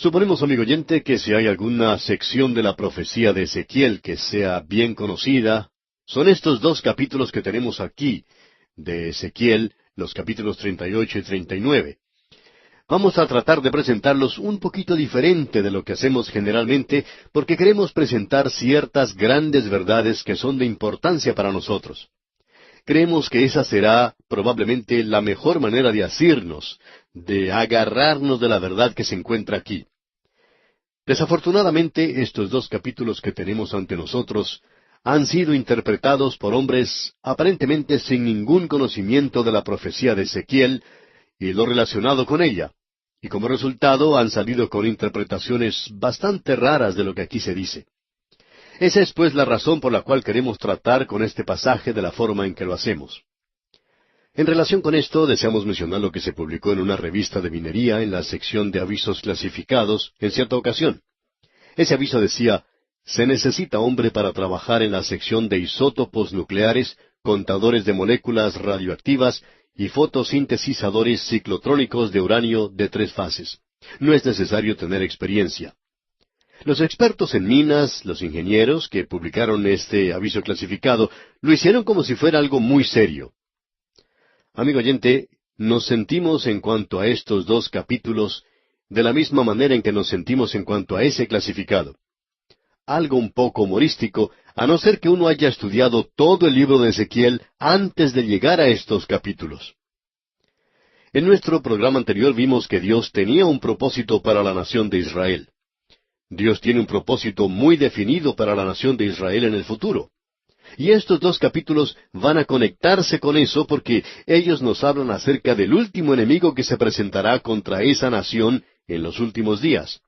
Suponemos, amigo oyente, que si hay alguna sección de la profecía de Ezequiel que sea bien conocida, son estos dos capítulos que tenemos aquí de Ezequiel, los capítulos 38 y 39. Vamos a tratar de presentarlos un poquito diferente de lo que hacemos generalmente, porque queremos presentar ciertas grandes verdades que son de importancia para nosotros. Creemos que esa será probablemente la mejor manera de asirnos, de agarrarnos de la verdad que se encuentra aquí. Desafortunadamente, estos dos capítulos que tenemos ante nosotros han sido interpretados por hombres aparentemente sin ningún conocimiento de la profecía de Ezequiel y lo relacionado con ella, y como resultado han salido con interpretaciones bastante raras de lo que aquí se dice. Esa es pues la razón por la cual queremos tratar con este pasaje de la forma en que lo hacemos. En relación con esto, deseamos mencionar lo que se publicó en una revista de minería en la sección de avisos clasificados en cierta ocasión. Ese aviso decía: se necesita hombre para trabajar en la sección de isótopos nucleares, contadores de moléculas radioactivas y fotosintetizadores ciclotrónicos de uranio de 3 fases. No es necesario tener experiencia. Los expertos en minas, los ingenieros que publicaron este aviso clasificado, lo hicieron como si fuera algo muy serio. Amigo oyente, nos sentimos en cuanto a estos dos capítulos de la misma manera en que nos sentimos en cuanto a ese clasificado. Algo un poco humorístico, a no ser que uno haya estudiado todo el libro de Ezequiel antes de llegar a estos capítulos. En nuestro programa anterior vimos que Dios tenía un propósito para la nación de Israel. Dios tiene un propósito muy definido para la nación de Israel en el futuro. Y estos dos capítulos van a conectarse con eso porque ellos nos hablan acerca del último enemigo que se presentará contra esa nación en los últimos días.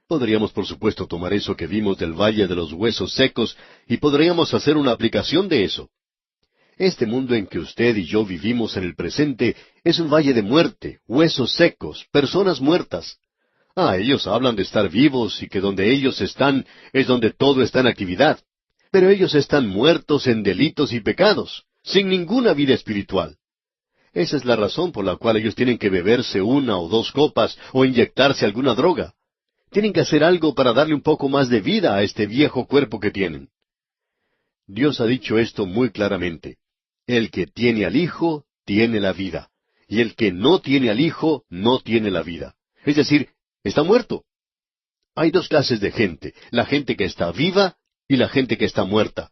Podríamos, por supuesto, tomar eso que vimos del Valle de los Huesos Secos y podríamos hacer una aplicación de eso. Este mundo en que usted y yo vivimos en el presente es un valle de muerte, huesos secos, personas muertas. Ellos hablan de estar vivos y que donde ellos están es donde todo está en actividad. Pero ellos están muertos en delitos y pecados, sin ninguna vida espiritual. Esa es la razón por la cual ellos tienen que beberse 1 o 2 copas o inyectarse alguna droga. Tienen que hacer algo para darle un poco más de vida a este viejo cuerpo que tienen. Dios ha dicho esto muy claramente. El que tiene al Hijo, tiene la vida. Y el que no tiene al Hijo, no tiene la vida. Es decir, está muerto. Hay dos clases de gente, la gente que está viva y la gente que está muerta.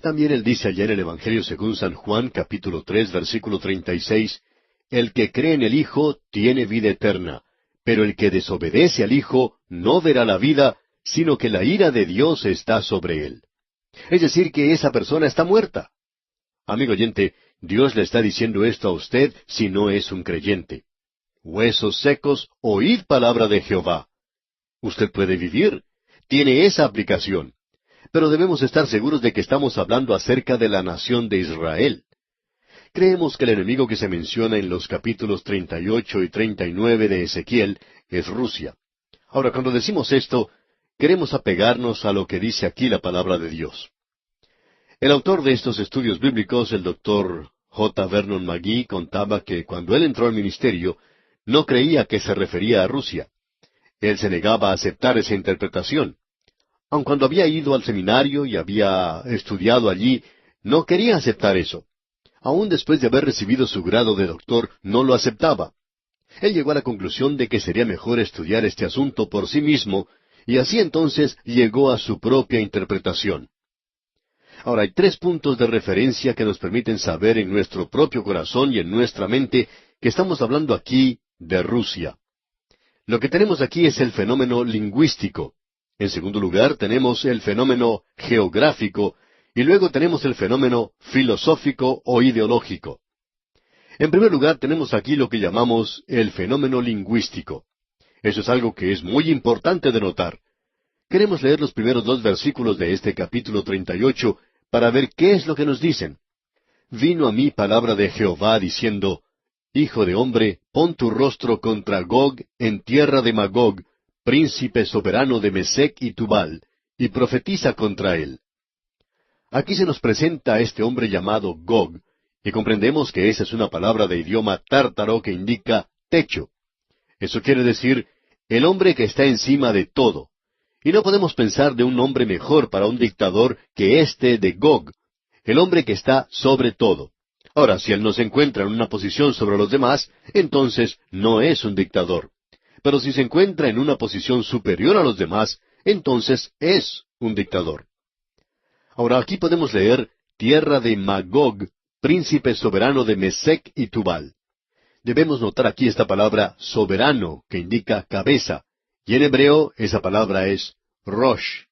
También él dice allá en el Evangelio según San Juan, capítulo 3, versículo 36, el que cree en el Hijo tiene vida eterna, pero el que desobedece al Hijo no verá la vida, sino que la ira de Dios está sobre él. Es decir, que esa persona está muerta. Amigo oyente, Dios le está diciendo esto a usted si no es un creyente. Huesos secos, oíd palabra de Jehová. Usted puede vivir. Tiene esa aplicación. Pero debemos estar seguros de que estamos hablando acerca de la nación de Israel. Creemos que el enemigo que se menciona en los capítulos 38 y 39 de Ezequiel es Rusia. Ahora, cuando decimos esto, queremos apegarnos a lo que dice aquí la palabra de Dios. El autor de estos estudios bíblicos, el doctor J. Vernon McGee, contaba que cuando él entró al ministerio, no creía que se refería a Rusia. Él se negaba a aceptar esa interpretación. Aun cuando había ido al seminario y había estudiado allí, no quería aceptar eso. Aún después de haber recibido su grado de doctor, no lo aceptaba. Él llegó a la conclusión de que sería mejor estudiar este asunto por sí mismo, y así entonces llegó a su propia interpretación. Ahora, hay 3 puntos de referencia que nos permiten saber en nuestro propio corazón y en nuestra mente que estamos hablando aquí de Rusia. Lo que tenemos aquí es el fenómeno lingüístico. En segundo lugar, tenemos el fenómeno geográfico, y luego tenemos el fenómeno filosófico o ideológico. En primer lugar, tenemos aquí lo que llamamos el fenómeno lingüístico. Eso es algo que es muy importante de notar. Queremos leer los primeros 2 versículos de este capítulo 38 para ver qué es lo que nos dicen. Vino a mí palabra de Jehová diciendo, Hijo de hombre, pon tu rostro contra Gog en tierra de Magog, príncipe soberano de Mesec y Tubal, y profetiza contra él. Aquí se nos presenta a este hombre llamado Gog, y comprendemos que esa es una palabra de idioma tártaro que indica techo. Eso quiere decir, el hombre que está encima de todo. Y no podemos pensar de un nombre mejor para un dictador que este de Gog, el hombre que está sobre todo. Ahora, si él no se encuentra en una posición sobre los demás, entonces no es un dictador. Pero si se encuentra en una posición superior a los demás, entonces es un dictador. Ahora aquí podemos leer tierra de Magog, príncipe soberano de Mesec y Tubal. Debemos notar aquí esta palabra soberano, que indica cabeza, y en hebreo esa palabra es Rosh.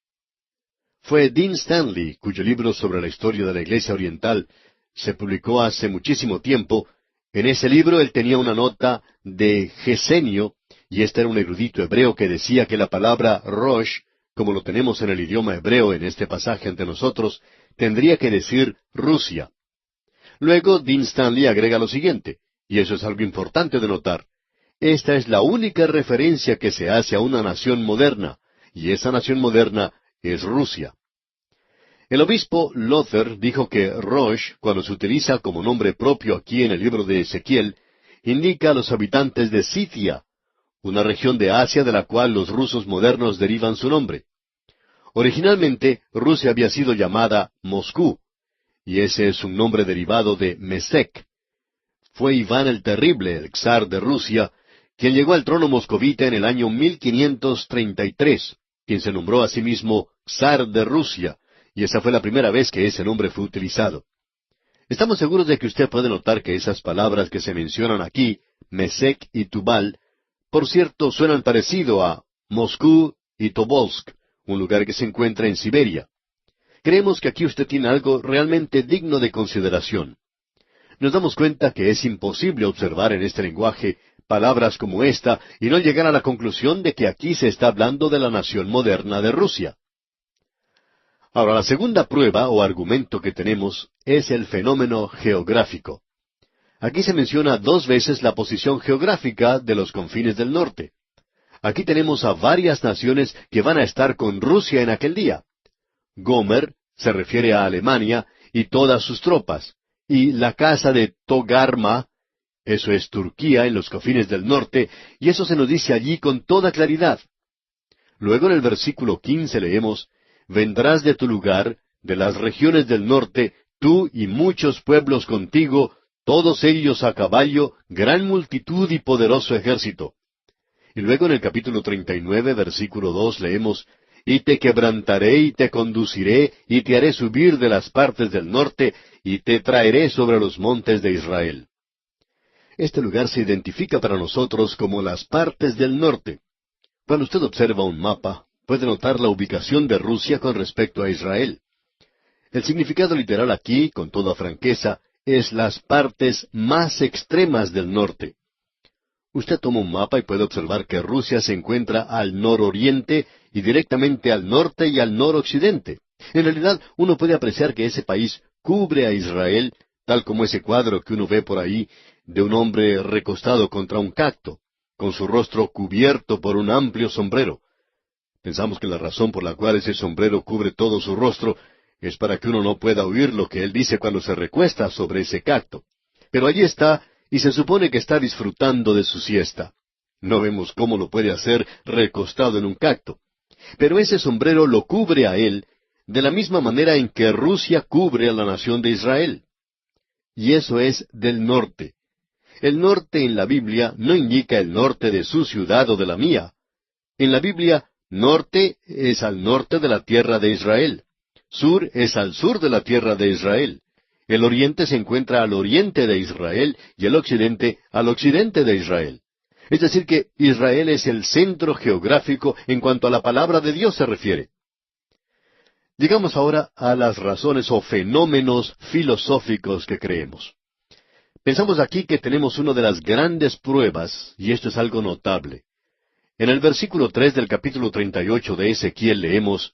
Fue Dean Stanley, cuyo libro sobre la historia de la Iglesia Oriental se publicó hace muchísimo tiempo. En ese libro él tenía una nota de Gesenio, y este era un erudito hebreo que decía que la palabra Rosh, como lo tenemos en el idioma hebreo en este pasaje ante nosotros, tendría que decir Rusia. Luego Dean Stanley agrega lo siguiente, y eso es algo importante de notar. Esta es la única referencia que se hace a una nación moderna, y esa nación moderna es Rusia. El obispo Luther dijo que Rosh, cuando se utiliza como nombre propio aquí en el libro de Ezequiel, indica a los habitantes de Scythia, una región de Asia de la cual los rusos modernos derivan su nombre. Originalmente, Rusia había sido llamada Moscú, y ese es un nombre derivado de Mesec. Fue Iván el Terrible, el zar de Rusia, quien llegó al trono moscovita en el año 1533, quien se nombró a sí mismo zar de Rusia, y esa fue la primera vez que ese nombre fue utilizado. Estamos seguros de que usted puede notar que esas palabras que se mencionan aquí, Mesec y Tubal, por cierto, suenan parecido a Moscú y Tobolsk, un lugar que se encuentra en Siberia. Creemos que aquí usted tiene algo realmente digno de consideración. Nos damos cuenta que es imposible observar en este lenguaje palabras como esta y no llegar a la conclusión de que aquí se está hablando de la nación moderna de Rusia. Ahora, la segunda prueba o argumento que tenemos es el fenómeno geográfico. Aquí se menciona 2 veces la posición geográfica de los confines del norte. Aquí tenemos a varias naciones que van a estar con Rusia en aquel día. Gomer se refiere a Alemania y todas sus tropas, y la casa de Togarma, eso es Turquía en los confines del norte, y eso se nos dice allí con toda claridad. Luego en el versículo 15 leemos, «Vendrás de tu lugar, de las regiones del norte, tú y muchos pueblos contigo, todos ellos a caballo, gran multitud y poderoso ejército». Y luego en el capítulo 39, versículo 2 leemos, «Y te quebrantaré y te conduciré, y te haré subir de las partes del norte, y te traeré sobre los montes de Israel». Este lugar se identifica para nosotros como las partes del norte. Cuando usted observa un mapa, puede notar la ubicación de Rusia con respecto a Israel. El significado literal aquí, con toda franqueza, es las partes más extremas del norte. Usted toma un mapa y puede observar que Rusia se encuentra al nororiente y directamente al norte y al noroccidente. En realidad, uno puede apreciar que ese país cubre a Israel, tal como ese cuadro que uno ve por ahí de un hombre recostado contra un cacto, con su rostro cubierto por un amplio sombrero. Pensamos que la razón por la cual ese sombrero cubre todo su rostro es para que uno no pueda oír lo que él dice cuando se recuesta sobre ese cacto. Pero allí está, y se supone que está disfrutando de su siesta. No vemos cómo lo puede hacer recostado en un cacto. Pero ese sombrero lo cubre a él de la misma manera en que Rusia cubre a la nación de Israel. Y eso es del norte. El norte en la Biblia no indica el norte de su ciudad o de la mía. En la Biblia, norte es al norte de la tierra de Israel. Sur es al sur de la tierra de Israel. El oriente se encuentra al oriente de Israel y el occidente al occidente de Israel. Es decir que Israel es el centro geográfico en cuanto a la palabra de Dios se refiere. Llegamos ahora a las razones o fenómenos filosóficos que creemos. Pensamos aquí que tenemos una de las grandes pruebas, y esto es algo notable. En el versículo 3 del capítulo 38 de Ezequiel leemos,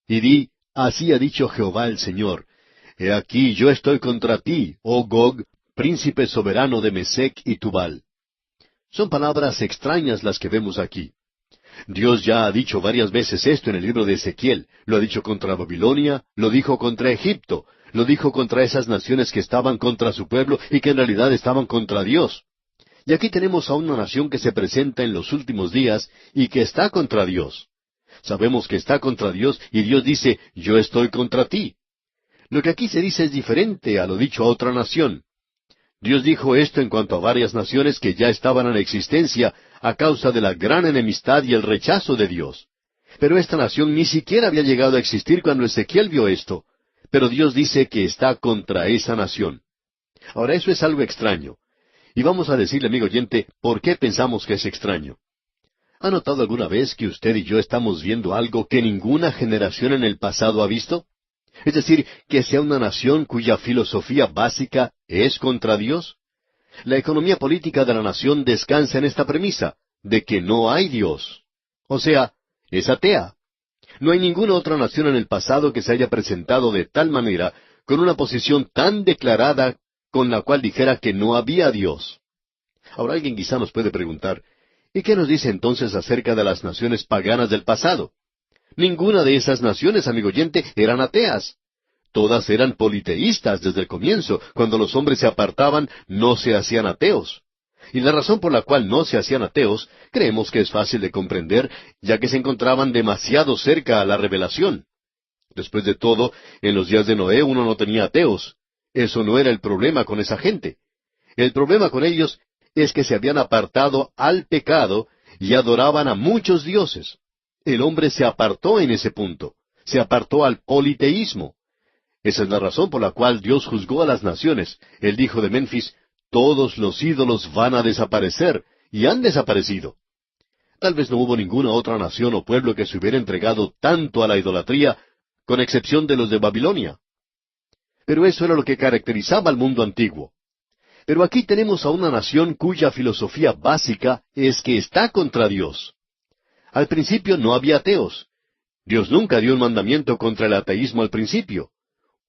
«Y di, así ha dicho Jehová el Señor, He aquí yo estoy contra ti, oh Gog, príncipe soberano de Mesec y Tubal». Son palabras extrañas las que vemos aquí. Dios ya ha dicho varias veces esto en el libro de Ezequiel. Lo ha dicho contra Babilonia, lo dijo contra Egipto, lo dijo contra esas naciones que estaban contra su pueblo y que en realidad estaban contra Dios. Y aquí tenemos a una nación que se presenta en los últimos días y que está contra Dios. Sabemos que está contra Dios y Dios dice, yo estoy contra ti. Lo que aquí se dice es diferente a lo dicho a otra nación. Dios dijo esto en cuanto a varias naciones que ya estaban en existencia a causa de la gran enemistad y el rechazo de Dios. Pero esta nación ni siquiera había llegado a existir cuando Ezequiel vio esto. Pero Dios dice que está contra esa nación. Ahora eso es algo extraño. Y vamos a decirle, amigo oyente, ¿por qué pensamos que es extraño? ¿Ha notado alguna vez que usted y yo estamos viendo algo que ninguna generación en el pasado ha visto? Es decir, que sea una nación cuya filosofía básica es contra Dios. La economía política de la nación descansa en esta premisa, de que no hay Dios. O sea, es atea. No hay ninguna otra nación en el pasado que se haya presentado de tal manera, con una posición tan declarada, con la cual dijera que no había Dios. Ahora alguien quizá nos puede preguntar, ¿y qué nos dice entonces acerca de las naciones paganas del pasado? Ninguna de esas naciones, amigo oyente, eran ateas. Todas eran politeístas desde el comienzo. Cuando los hombres se apartaban, no se hacían ateos. Y la razón por la cual no se hacían ateos, creemos que es fácil de comprender, ya que se encontraban demasiado cerca a la revelación. Después de todo, en los días de Noé uno no tenía ateos. Eso no era el problema con esa gente. El problema con ellos es que se habían apartado al pecado y adoraban a muchos dioses. El hombre se apartó en ese punto. Se apartó al politeísmo. Esa es la razón por la cual Dios juzgó a las naciones. Él dijo de Memphis, todos los ídolos van a desaparecer, y han desaparecido. Tal vez no hubo ninguna otra nación o pueblo que se hubiera entregado tanto a la idolatría, con excepción de los de Babilonia. Pero eso era lo que caracterizaba al mundo antiguo. Pero aquí tenemos a una nación cuya filosofía básica es que está contra Dios. Al principio no había ateos. Dios nunca dio un mandamiento contra el ateísmo al principio.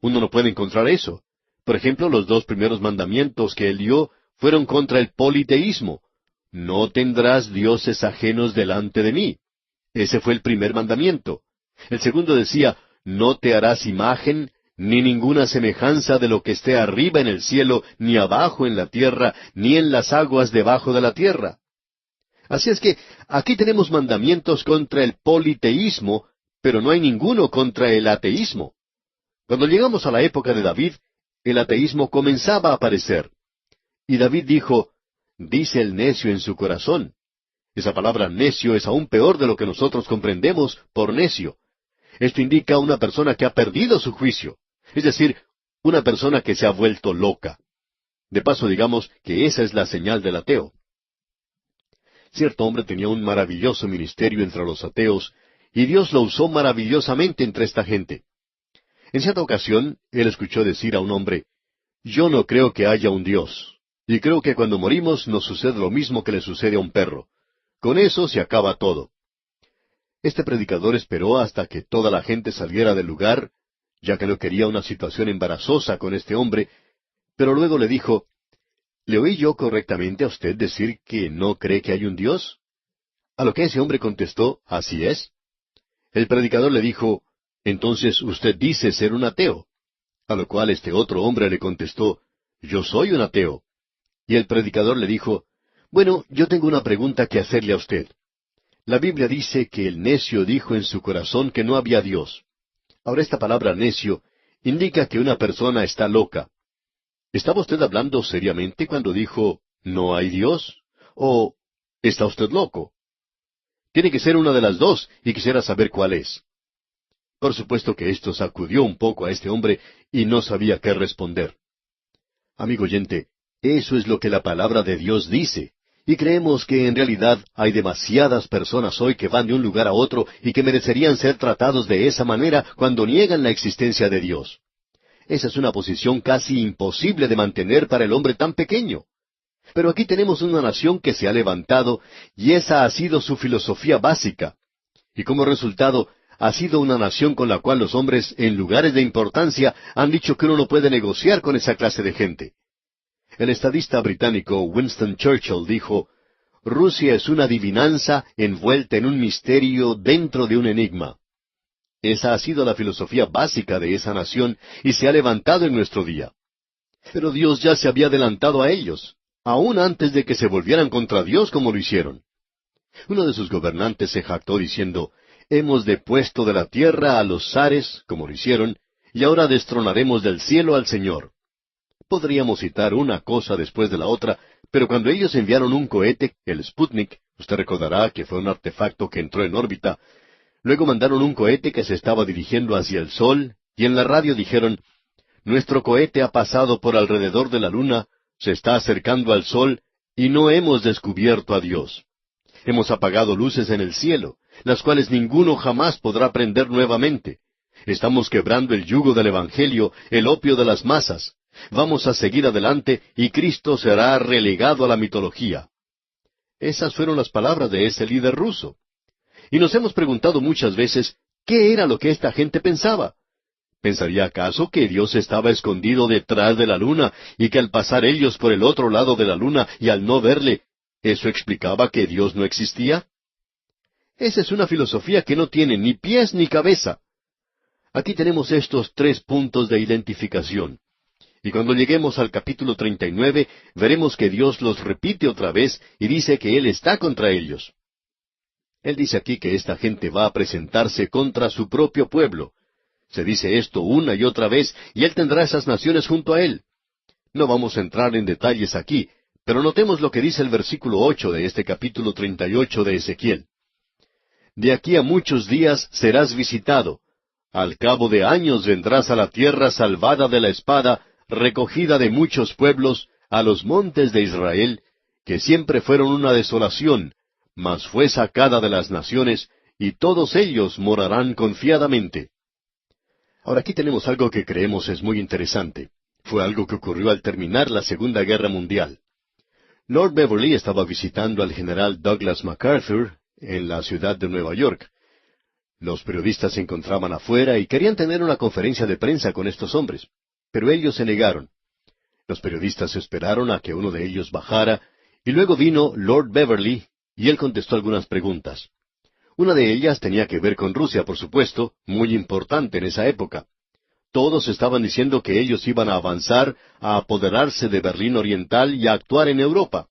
Uno no puede encontrar eso. Por ejemplo, los dos primeros mandamientos que Él dio fueron contra el politeísmo. No tendrás dioses ajenos delante de mí. Ese fue el primer mandamiento. El segundo decía, no te harás imagen, ni ninguna semejanza de lo que esté arriba en el cielo, ni abajo en la tierra, ni en las aguas debajo de la tierra. Así es que aquí tenemos mandamientos contra el politeísmo, pero no hay ninguno contra el ateísmo. Cuando llegamos a la época de David, el ateísmo comenzaba a aparecer. Y David dijo, dice el necio en su corazón. Esa palabra necio es aún peor de lo que nosotros comprendemos por necio. Esto indica a una persona que ha perdido su juicio. Es decir, una persona que se ha vuelto loca. De paso, digamos que esa es la señal del ateo. Cierto hombre tenía un maravilloso ministerio entre los ateos, y Dios lo usó maravillosamente entre esta gente. En cierta ocasión, él escuchó decir a un hombre, yo no creo que haya un Dios, y creo que cuando morimos nos sucede lo mismo que le sucede a un perro. Con eso se acaba todo. Este predicador esperó hasta que toda la gente saliera del lugar, ya que no quería una situación embarazosa con este hombre, pero luego le dijo, ¿le oí yo correctamente a usted decir que no cree que hay un Dios? A lo que ese hombre contestó, así es. El predicador le dijo, entonces usted dice ser un ateo. A lo cual este otro hombre le contestó, yo soy un ateo. Y el predicador le dijo, bueno, yo tengo una pregunta que hacerle a usted. La Biblia dice que el necio dijo en su corazón que no había Dios. Ahora esta palabra necio indica que una persona está loca. ¿Estaba usted hablando seriamente cuando dijo, no hay Dios? ¿O está usted loco? Tiene que ser una de las dos, y quisiera saber cuál es. Por supuesto que esto sacudió un poco a este hombre y no sabía qué responder. Amigo oyente, eso es lo que la palabra de Dios dice. Y creemos que en realidad hay demasiadas personas hoy que van de un lugar a otro y que merecerían ser tratados de esa manera cuando niegan la existencia de Dios. Esa es una posición casi imposible de mantener para el hombre tan pequeño. Pero aquí tenemos una nación que se ha levantado y esa ha sido su filosofía básica. Y como resultado, ha sido una nación con la cual los hombres en lugares de importancia han dicho que uno no puede negociar con esa clase de gente. El estadista británico Winston Churchill dijo, Rusia es una adivinanza envuelta en un misterio dentro de un enigma. Esa ha sido la filosofía básica de esa nación y se ha levantado en nuestro día. Pero Dios ya se había adelantado a ellos. aún antes de que se volvieran contra Dios como lo hicieron. Uno de sus gobernantes se jactó diciendo, hemos depuesto de la tierra a los zares, como lo hicieron, y ahora destronaremos del cielo al Señor. Podríamos citar una cosa después de la otra, pero cuando ellos enviaron un cohete, el Sputnik, usted recordará que fue un artefacto que entró en órbita, luego mandaron un cohete que se estaba dirigiendo hacia el Sol, y en la radio dijeron, nuestro cohete ha pasado por alrededor de la Luna, se está acercando al Sol, y no hemos descubierto a Dios. Hemos apagado luces en el cielo, las cuales ninguno jamás podrá prender nuevamente. Estamos quebrando el yugo del Evangelio, el opio de las masas. Vamos a seguir adelante y Cristo será relegado a la mitología. Esas fueron las palabras de ese líder ruso. Y nos hemos preguntado muchas veces, ¿qué era lo que esta gente pensaba? ¿Pensaría acaso que Dios estaba escondido detrás de la luna y que al pasar ellos por el otro lado de la luna y al no verle, eso explicaba que Dios no existía? Esa es una filosofía que no tiene ni pies ni cabeza. Aquí tenemos estos 3 puntos de identificación. Y cuando lleguemos al capítulo 39, veremos que Dios los repite otra vez y dice que Él está contra ellos. Él dice aquí que esta gente va a presentarse contra su propio pueblo. Se dice esto una y otra vez, y Él tendrá esas naciones junto a Él. No vamos a entrar en detalles aquí, pero notemos lo que dice el versículo 8 de este capítulo 38 de Ezequiel. De aquí a muchos días serás visitado. Al cabo de años vendrás a la tierra salvada de la espada, recogida de muchos pueblos, a los montes de Israel, que siempre fueron una desolación, mas fue sacada de las naciones, y todos ellos morarán confiadamente. Ahora aquí tenemos algo que creemos es muy interesante. Fue algo que ocurrió al terminar la Segunda Guerra Mundial. Lord Beverly estaba visitando al general Douglas MacArthur en la ciudad de Nueva York. Los periodistas se encontraban afuera y querían tener una conferencia de prensa con estos hombres, pero ellos se negaron. Los periodistas esperaron a que uno de ellos bajara, y luego vino Lord Beverly, y él contestó algunas preguntas. Una de ellas tenía que ver con Rusia, por supuesto, muy importante en esa época. Todos estaban diciendo que ellos iban a avanzar, a apoderarse de Berlín Oriental y a actuar en Europa.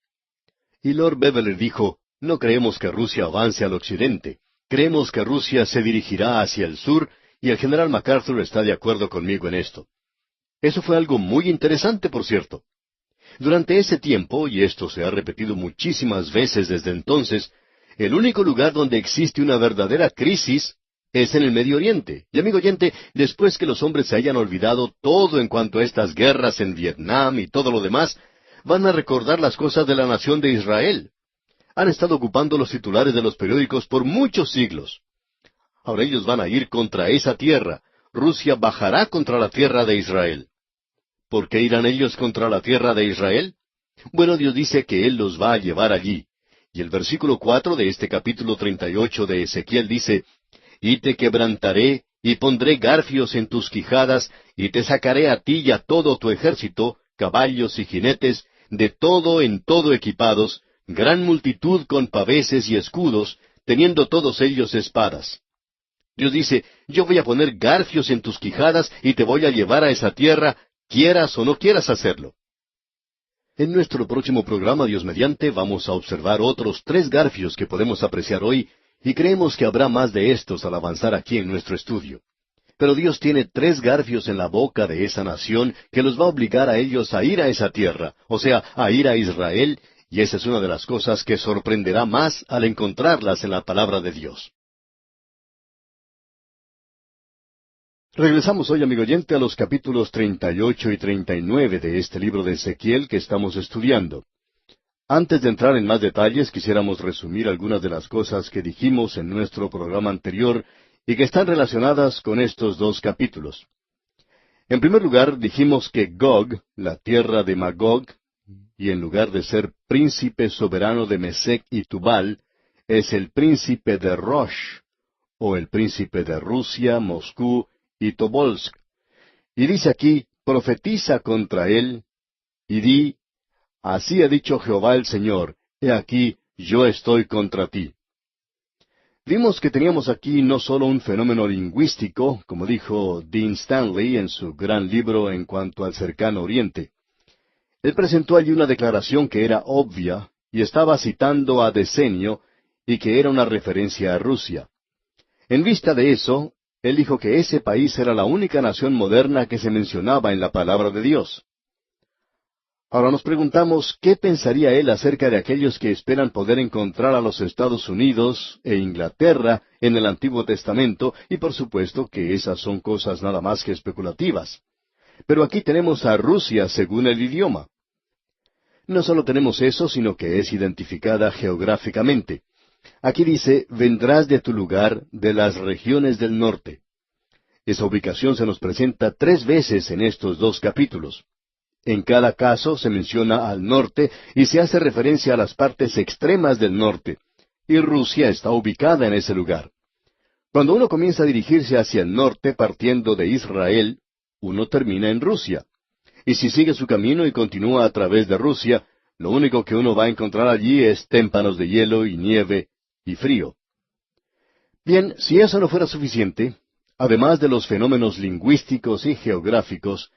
Y Lord Beverly dijo, no creemos que Rusia avance al occidente. Creemos que Rusia se dirigirá hacia el sur, y el general MacArthur está de acuerdo conmigo en esto. Eso fue algo muy interesante, por cierto. Durante ese tiempo, y esto se ha repetido muchísimas veces desde entonces, el único lugar donde existe una verdadera crisis es en el Medio Oriente. Y amigo oyente, después que los hombres se hayan olvidado todo en cuanto a estas guerras en Vietnam y todo lo demás, van a recordar las cosas de la nación de Israel. Han estado ocupando los titulares de los periódicos por muchos siglos. Ahora ellos van a ir contra esa tierra. Rusia bajará contra la tierra de Israel. ¿Por qué irán ellos contra la tierra de Israel? Bueno, Dios dice que Él los va a llevar allí. Y el versículo 4 de este capítulo 38 de Ezequiel dice, y te quebrantaré, y pondré garfios en tus quijadas, y te sacaré a ti y a todo tu ejército, caballos y jinetes, de todo en todo equipados, gran multitud con paveses y escudos, teniendo todos ellos espadas. Dios dice, yo voy a poner garfios en tus quijadas y te voy a llevar a esa tierra, quieras o no quieras hacerlo. En nuestro próximo programa, Dios mediante, vamos a observar otros 3 garfios que podemos apreciar hoy, y creemos que habrá más de estos al avanzar aquí en nuestro estudio. Pero Dios tiene 3 garfios en la boca de esa nación que los va a obligar a ellos a ir a esa tierra, o sea, a ir a Israel, y esa es una de las cosas que sorprenderá más al encontrarlas en la palabra de Dios. Regresamos hoy, amigo oyente, a los capítulos 38 y 39 de este libro de Ezequiel que estamos estudiando. Antes de entrar en más detalles, quisiéramos resumir algunas de las cosas que dijimos en nuestro programa anterior y que están relacionadas con estos 2 capítulos. En primer lugar, dijimos que Gog, la tierra de Magog, y en lugar de ser príncipe soberano de Mesec y Tubal, es el príncipe de Rosh, o el príncipe de Rusia, Moscú y Tobolsk. Y dice aquí, profetiza contra él, y di, así ha dicho Jehová el Señor, he aquí, yo estoy contra ti. Vimos que teníamos aquí no solo un fenómeno lingüístico, como dijo Dean Stanley en su gran libro en cuanto al cercano oriente. Él presentó allí una declaración que era obvia, y estaba citando a Decenio, y que era una referencia a Rusia. En vista de eso, él dijo que ese país era la única nación moderna que se mencionaba en la palabra de Dios. Ahora nos preguntamos, ¿qué pensaría él acerca de aquellos que esperan poder encontrar a los Estados Unidos e Inglaterra en el Antiguo Testamento? Y por supuesto que esas son cosas nada más que especulativas. Pero aquí tenemos a Rusia según el idioma. No solo tenemos eso, sino que es identificada geográficamente. Aquí dice, vendrás de tu lugar, de las regiones del norte. Esa ubicación se nos presenta 3 veces en estos 2 capítulos. En cada caso se menciona al norte y se hace referencia a las partes extremas del norte, y Rusia está ubicada en ese lugar. Cuando uno comienza a dirigirse hacia el norte partiendo de Israel, uno termina en Rusia. Y si sigue su camino y continúa a través de Rusia, lo único que uno va a encontrar allí es témpanos de hielo y nieve y frío. Bien, si eso no fuera suficiente, además de los fenómenos lingüísticos y geográficos,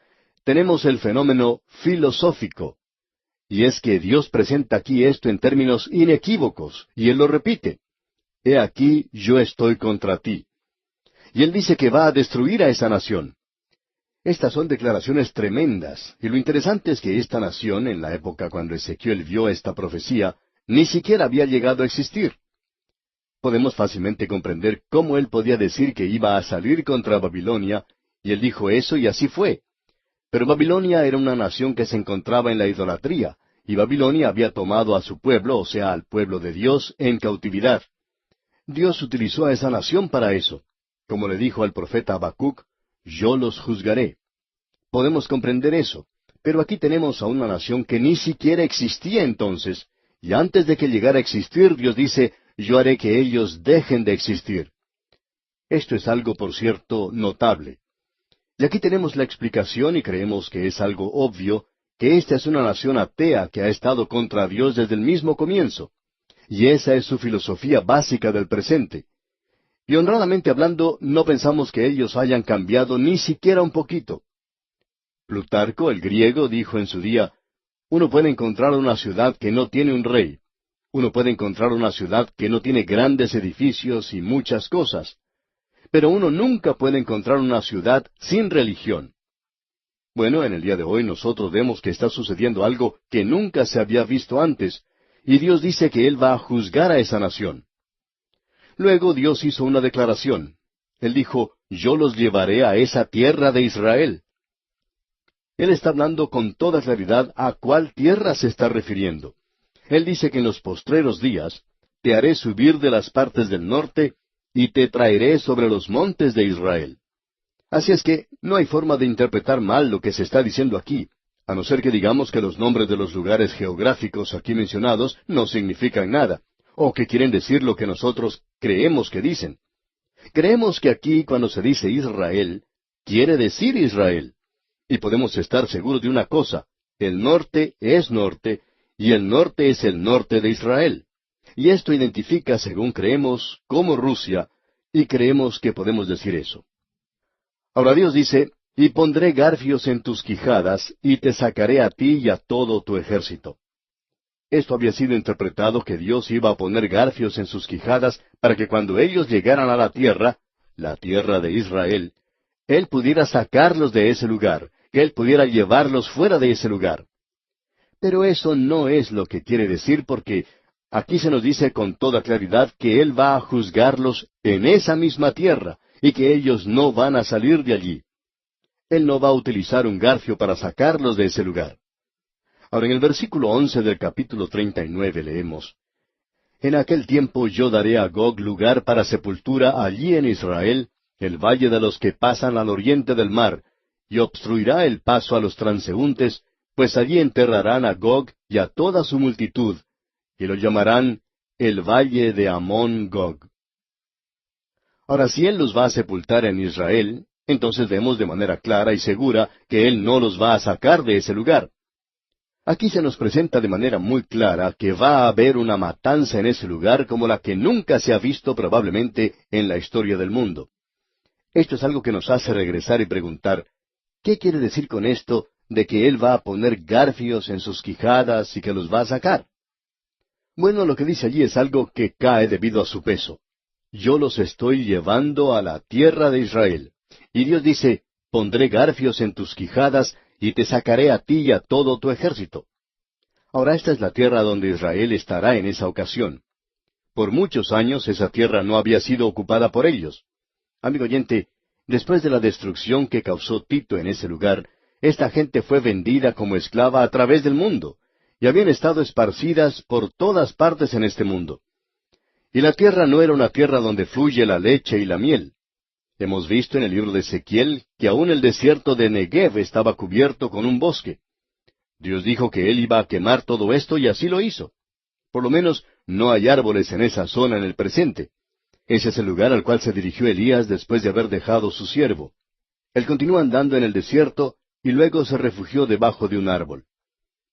tenemos el fenómeno filosófico. Y es que Dios presenta aquí esto en términos inequívocos, y Él lo repite. He aquí, yo estoy contra ti. Y Él dice que va a destruir a esa nación. Estas son declaraciones tremendas, y lo interesante es que esta nación, en la época cuando Ezequiel vio esta profecía, ni siquiera había llegado a existir. Podemos fácilmente comprender cómo él podía decir que iba a salir contra Babilonia, y él dijo eso y así fue. Pero Babilonia era una nación que se encontraba en la idolatría, y Babilonia había tomado a su pueblo, o sea, al pueblo de Dios, en cautividad. Dios utilizó a esa nación para eso. Como le dijo al profeta Habacuc, yo los juzgaré. Podemos comprender eso, pero aquí tenemos a una nación que ni siquiera existía entonces, y antes de que llegara a existir, Dios dice, yo haré que ellos dejen de existir. Esto es algo, por cierto, notable. Y aquí tenemos la explicación y creemos que es algo obvio, que esta es una nación atea que ha estado contra Dios desde el mismo comienzo. Y esa es su filosofía básica del presente. Y honradamente hablando, no pensamos que ellos hayan cambiado ni siquiera un poquito. Plutarco, el griego, dijo en su día, uno puede encontrar una ciudad que no tiene un rey. Uno puede encontrar una ciudad que no tiene grandes edificios y muchas cosas. Pero uno nunca puede encontrar una ciudad sin religión. Bueno, en el día de hoy nosotros vemos que está sucediendo algo que nunca se había visto antes, y Dios dice que Él va a juzgar a esa nación. Luego Dios hizo una declaración. Él dijo, yo los llevaré a esa tierra de Israel. Él está hablando con toda claridad a cuál tierra se está refiriendo. Él dice que en los postreros días te haré subir de las partes del norte y te traeré sobre los montes de Israel. Así es que no hay forma de interpretar mal lo que se está diciendo aquí, a no ser que digamos que los nombres de los lugares geográficos aquí mencionados no significan nada, o que quieren decir lo que nosotros creemos que dicen. Creemos que aquí cuando se dice Israel, quiere decir Israel. Y podemos estar seguros de una cosa, el norte es norte, y el norte es el norte de Israel. Y esto identifica, según creemos, como Rusia, y creemos que podemos decir eso. Ahora Dios dice, y pondré garfios en tus quijadas, y te sacaré a ti y a todo tu ejército. Esto había sido interpretado que Dios iba a poner garfios en sus quijadas para que cuando ellos llegaran a la tierra de Israel, Él pudiera sacarlos de ese lugar, que Él pudiera llevarlos fuera de ese lugar. Pero eso no es lo que quiere decir porque aquí se nos dice con toda claridad que Él va a juzgarlos en esa misma tierra y que ellos no van a salir de allí. Él no va a utilizar un garfio para sacarlos de ese lugar. Ahora en el versículo 11 del capítulo 39 leemos, en aquel tiempo yo daré a Gog lugar para sepultura allí en Israel, el valle de los que pasan al oriente del mar, y obstruirá el paso a los transeúntes, pues allí enterrarán a Gog y a toda su multitud, y lo llamarán el valle de Amón Gog. Ahora, si Él los va a sepultar en Israel, entonces vemos de manera clara y segura que Él no los va a sacar de ese lugar. Aquí se nos presenta de manera muy clara que va a haber una matanza en ese lugar como la que nunca se ha visto probablemente en la historia del mundo. Esto es algo que nos hace regresar y preguntar, ¿qué quiere decir con esto de que Él va a poner garfios en sus quijadas y que los va a sacar. Bueno, lo que dice allí es algo que cae debido a su peso. Yo los estoy llevando a la tierra de Israel. Y Dios dice, pondré garfios en tus quijadas y te sacaré a ti y a todo tu ejército. Ahora esta es la tierra donde Israel estará en esa ocasión. Por muchos años esa tierra no había sido ocupada por ellos. Amigo oyente, después de la destrucción que causó Tito en ese lugar, esta gente fue vendida como esclava a través del mundo, y habían estado esparcidas por todas partes en este mundo. Y la tierra no era una tierra donde fluye la leche y la miel. Hemos visto en el libro de Ezequiel que aún el desierto de Negev estaba cubierto con un bosque. Dios dijo que Él iba a quemar todo esto y así lo hizo. Por lo menos no hay árboles en esa zona en el presente. Ese es el lugar al cual se dirigió Elías después de haber dejado su siervo. Él continuó andando en el desierto y luego se refugió debajo de un árbol.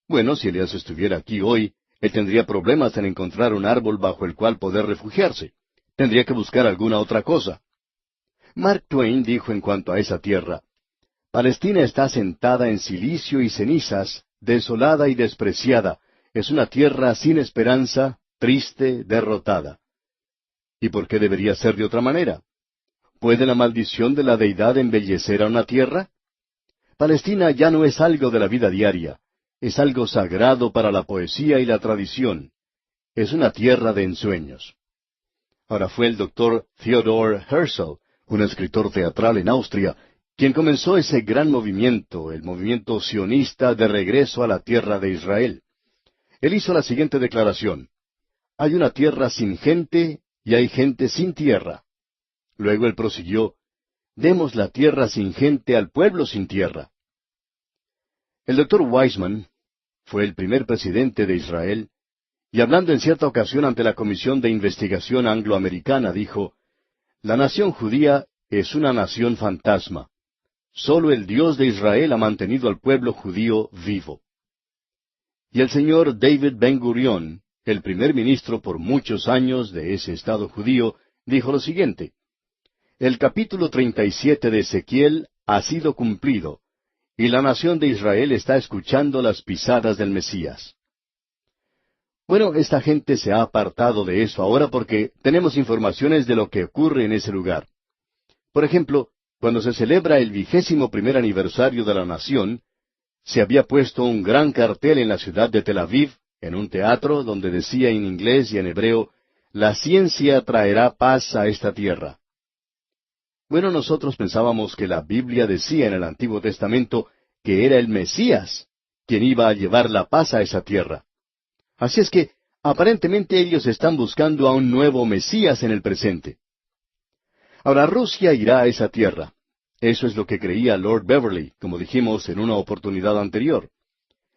Bueno, si Elías estuviera aquí hoy, él tendría problemas en encontrar un árbol bajo el cual poder refugiarse. Tendría que buscar alguna otra cosa. Mark Twain dijo en cuanto a esa tierra, Palestina está sentada en cilicio y cenizas, desolada y despreciada. Es una tierra sin esperanza, triste, derrotada. ¿Y por qué debería ser de otra manera? ¿Puede la maldición de la deidad embellecer a una tierra? Palestina ya no es algo de la vida diaria, es algo sagrado para la poesía y la tradición. Es una tierra de ensueños. Ahora fue el doctor Theodor Herzl, un escritor teatral en Austria, quien comenzó ese gran movimiento, el movimiento sionista de regreso a la tierra de Israel. Él hizo la siguiente declaración: hay una tierra sin gente y hay gente sin tierra. Luego él prosiguió: demos la tierra sin gente al pueblo sin tierra. El doctor Weizmann fue el primer presidente de Israel, y hablando en cierta ocasión ante la Comisión de Investigación Angloamericana, dijo, la nación judía es una nación fantasma. Solo el Dios de Israel ha mantenido al pueblo judío vivo. Y el señor David Ben-Gurión, el primer ministro por muchos años de ese Estado judío, dijo lo siguiente: el capítulo 37 de Ezequiel ha sido cumplido, y la nación de Israel está escuchando las pisadas del Mesías. Bueno, esta gente se ha apartado de eso ahora porque tenemos informaciones de lo que ocurre en ese lugar. Por ejemplo, cuando se celebra el 21º aniversario de la nación, se había puesto un gran cartel en la ciudad de Tel Aviv, en un teatro, donde decía en inglés y en hebreo, la ciencia traerá paz a esta tierra. Bueno, nosotros pensábamos que la Biblia decía en el Antiguo Testamento que era el Mesías quien iba a llevar la paz a esa tierra. Así es que, aparentemente ellos están buscando a un nuevo Mesías en el presente. Ahora, Rusia irá a esa tierra. Eso es lo que creía Lord Beverly, como dijimos en una oportunidad anterior.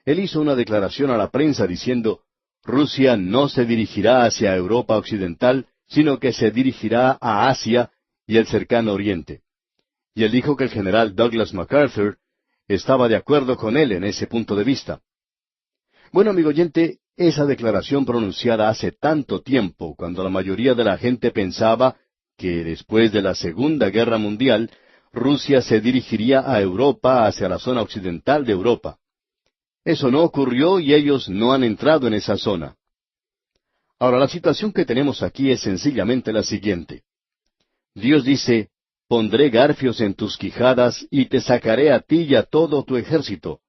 Él hizo una declaración a la prensa diciendo, Rusia no se dirigirá hacia Europa Occidental, sino que se dirigirá a Asia y el cercano Oriente. Y él dijo que el general Douglas MacArthur estaba de acuerdo con él en ese punto de vista. Bueno, amigo oyente, esa declaración pronunciada hace tanto tiempo, cuando la mayoría de la gente pensaba que después de la Segunda Guerra Mundial, Rusia se dirigiría a Europa, hacia la zona occidental de Europa. Eso no ocurrió y ellos no han entrado en esa zona. Ahora, la situación que tenemos aquí es sencillamente la siguiente. Dios dice, pondré garfios en tus quijadas y te sacaré a ti y a todo tu ejército.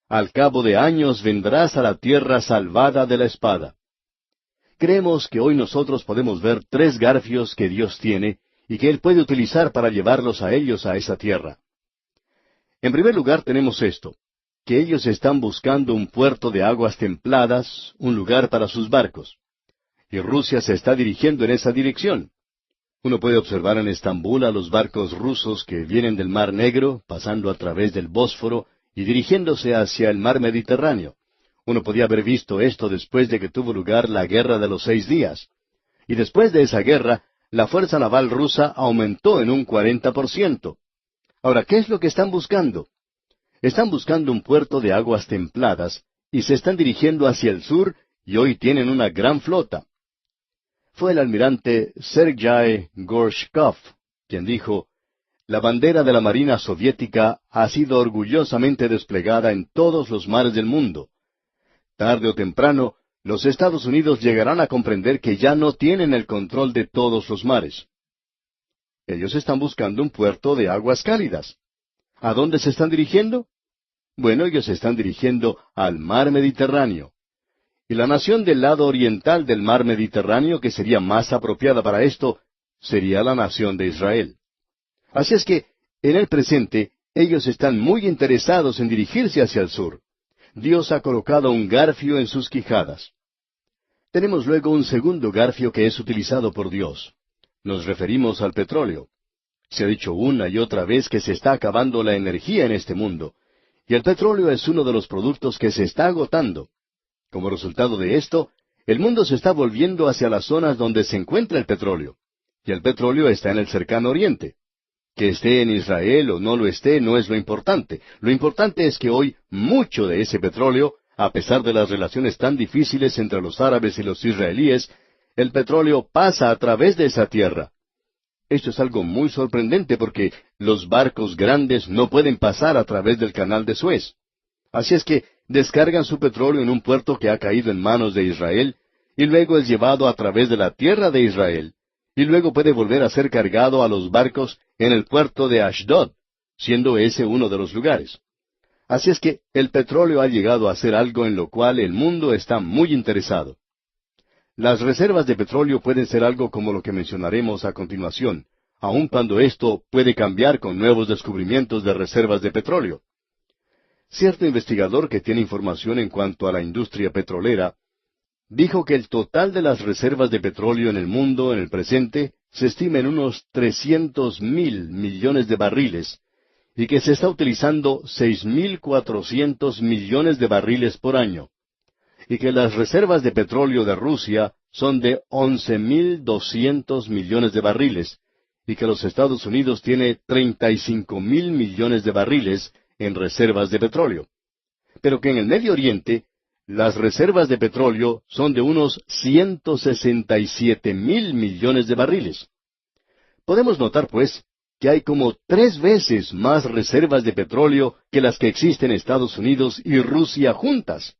Al cabo de años vendrás a la tierra salvada de la espada. Creemos que hoy nosotros podemos ver 3 garfios que Dios tiene y que Él puede utilizar para llevarlos a ellos a esa tierra. En primer lugar tenemos esto, que ellos están buscando un puerto de aguas templadas, un lugar para sus barcos. Y Rusia se está dirigiendo en esa dirección. Uno puede observar en Estambul a los barcos rusos que vienen del Mar Negro, pasando a través del Bósforo y dirigiéndose hacia el Mar Mediterráneo. Uno podía haber visto esto después de que tuvo lugar la Guerra de los 6 días. Y después de esa guerra, la fuerza naval rusa aumentó en un 40%. Ahora, ¿qué es lo que están buscando? Están buscando un puerto de aguas templadas y se están dirigiendo hacia el sur y hoy tienen una gran flota. Fue el almirante Sergei Gorshkov quien dijo, la bandera de la Marina Soviética ha sido orgullosamente desplegada en todos los mares del mundo. Tarde o temprano, los Estados Unidos llegarán a comprender que ya no tienen el control de todos los mares. Ellos están buscando un puerto de aguas cálidas. ¿A dónde se están dirigiendo? Bueno, ellos se están dirigiendo al mar Mediterráneo. Y la nación del lado oriental del mar Mediterráneo, que sería más apropiada para esto, sería la nación de Israel. Así es que, en el presente, ellos están muy interesados en dirigirse hacia el sur. Dios ha colocado un garfio en sus quijadas. Tenemos luego un segundo garfio que es utilizado por Dios. Nos referimos al petróleo. Se ha dicho una y otra vez que se está acabando la energía en este mundo, y el petróleo es uno de los productos que se está agotando. Como resultado de esto, el mundo se está volviendo hacia las zonas donde se encuentra el petróleo, y el petróleo está en el cercano oriente. Que esté en Israel o no lo esté no es lo importante. Lo importante es que hoy mucho de ese petróleo, a pesar de las relaciones tan difíciles entre los árabes y los israelíes, el petróleo pasa a través de esa tierra. Esto es algo muy sorprendente porque los barcos grandes no pueden pasar a través del canal de Suez. Así es que descargan su petróleo en un puerto que ha caído en manos de Israel, y luego es llevado a través de la tierra de Israel, y luego puede volver a ser cargado a los barcos en el puerto de Ashdod, siendo ese uno de los lugares. Así es que el petróleo ha llegado a ser algo en lo cual el mundo está muy interesado. Las reservas de petróleo pueden ser algo como lo que mencionaremos a continuación, aun cuando esto puede cambiar con nuevos descubrimientos de reservas de petróleo. Cierto investigador que tiene información en cuanto a la industria petrolera dijo que el total de las reservas de petróleo en el mundo en el presente se estima en unos 300,000 millones de barriles, y que se está utilizando 6,400 millones de barriles por año, y que las reservas de petróleo de Rusia son de 11,200 millones de barriles, y que los Estados Unidos tiene 35,000 millones de barriles en reservas de petróleo. Pero que en el Medio Oriente, las reservas de petróleo son de unos 167,000 millones de barriles. Podemos notar, pues, que hay como 3 veces más reservas de petróleo que las que existen en Estados Unidos y Rusia juntas.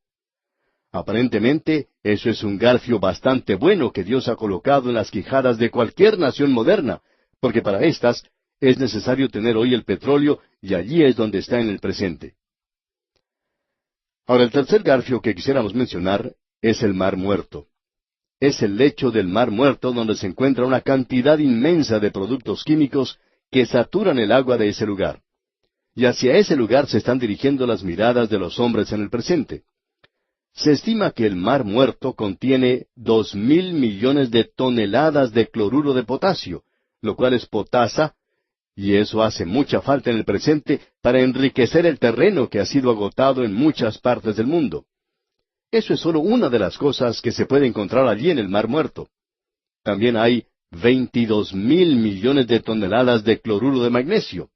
Aparentemente, eso es un garfio bastante bueno que Dios ha colocado en las quijadas de cualquier nación moderna, porque para éstas es necesario tener hoy el petróleo, y allí es donde está en el presente. Ahora, el tercer garfio que quisiéramos mencionar es el Mar Muerto. Es el lecho del Mar Muerto donde se encuentra una cantidad inmensa de productos químicos que saturan el agua de ese lugar. Y hacia ese lugar se están dirigiendo las miradas de los hombres en el presente. Se estima que el Mar Muerto contiene 2,000 millones de toneladas de cloruro de potasio, lo cual es potasa, y eso hace mucha falta en el presente para enriquecer el terreno que ha sido agotado en muchas partes del mundo. Eso es solo una de las cosas que se puede encontrar allí en el Mar Muerto. También hay 22,000 millones de toneladas de cloruro de magnesio.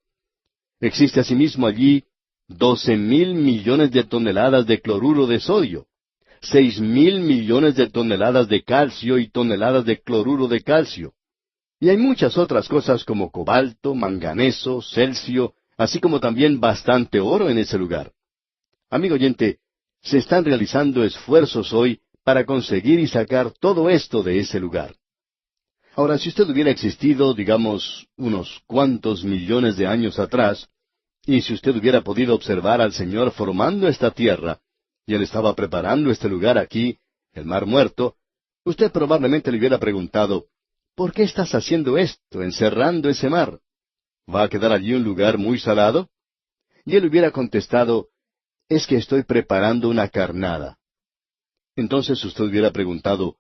Existe asimismo allí 12,000 millones de toneladas de cloruro de sodio, 6,000 millones de toneladas de calcio y toneladas de cloruro de calcio. Y hay muchas otras cosas como cobalto, manganeso, celcio, así como también bastante oro en ese lugar. Amigo oyente, se están realizando esfuerzos hoy para conseguir y sacar todo esto de ese lugar. Ahora, si usted hubiera existido, digamos, unos cuantos millones de años atrás, y si usted hubiera podido observar al Señor formando esta tierra, y Él estaba preparando este lugar aquí, el Mar Muerto, usted probablemente le hubiera preguntado, ¿por qué estás haciendo esto, encerrando ese mar? ¿Va a quedar allí un lugar muy salado? Y Él hubiera contestado, es que estoy preparando una carnada. Entonces usted hubiera preguntado,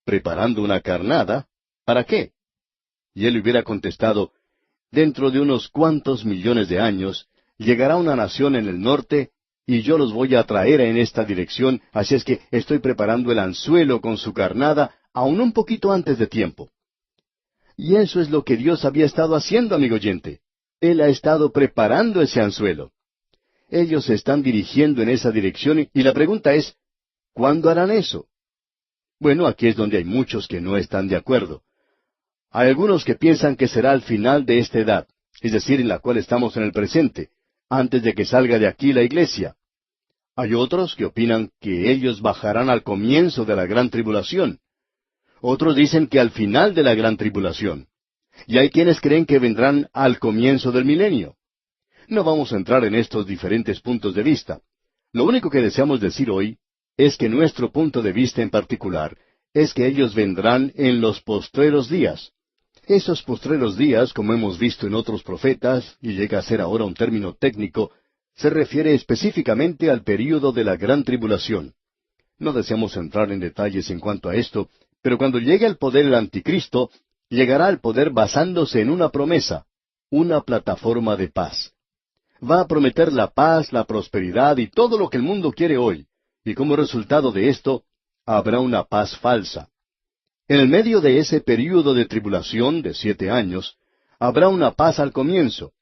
¿preparando una carnada? ¿Para qué? Y Él hubiera contestado, dentro de unos cuantos millones de años, llegará una nación en el norte, y yo los voy a traer en esta dirección, así es que estoy preparando el anzuelo con su carnada, aun un poquito antes de tiempo. Y eso es lo que Dios había estado haciendo, amigo oyente. Él ha estado preparando ese anzuelo. Ellos se están dirigiendo en esa dirección, y la pregunta es, ¿cuándo harán eso? Bueno, aquí es donde hay muchos que no están de acuerdo. Hay algunos que piensan que será al final de esta edad, es decir, en la cual estamos en el presente, antes de que salga de aquí la iglesia. Hay otros que opinan que ellos bajarán al comienzo de la gran tribulación. Otros dicen que al final de la gran tribulación. Y hay quienes creen que vendrán al comienzo del milenio. No vamos a entrar en estos diferentes puntos de vista. Lo único que deseamos decir hoy es que nuestro punto de vista en particular es que ellos vendrán en los postreros días. Esos postreros días, como hemos visto en otros profetas, y llega a ser ahora un término técnico, se refiere específicamente al período de la gran tribulación. No deseamos entrar en detalles en cuanto a esto, pero cuando llegue al poder el anticristo, llegará al poder basándose en una promesa, una plataforma de paz. Va a prometer la paz, la prosperidad y todo lo que el mundo quiere hoy, y como resultado de esto, habrá una paz falsa. En el medio de ese período de tribulación de 7 años, habrá una paz al comienzo.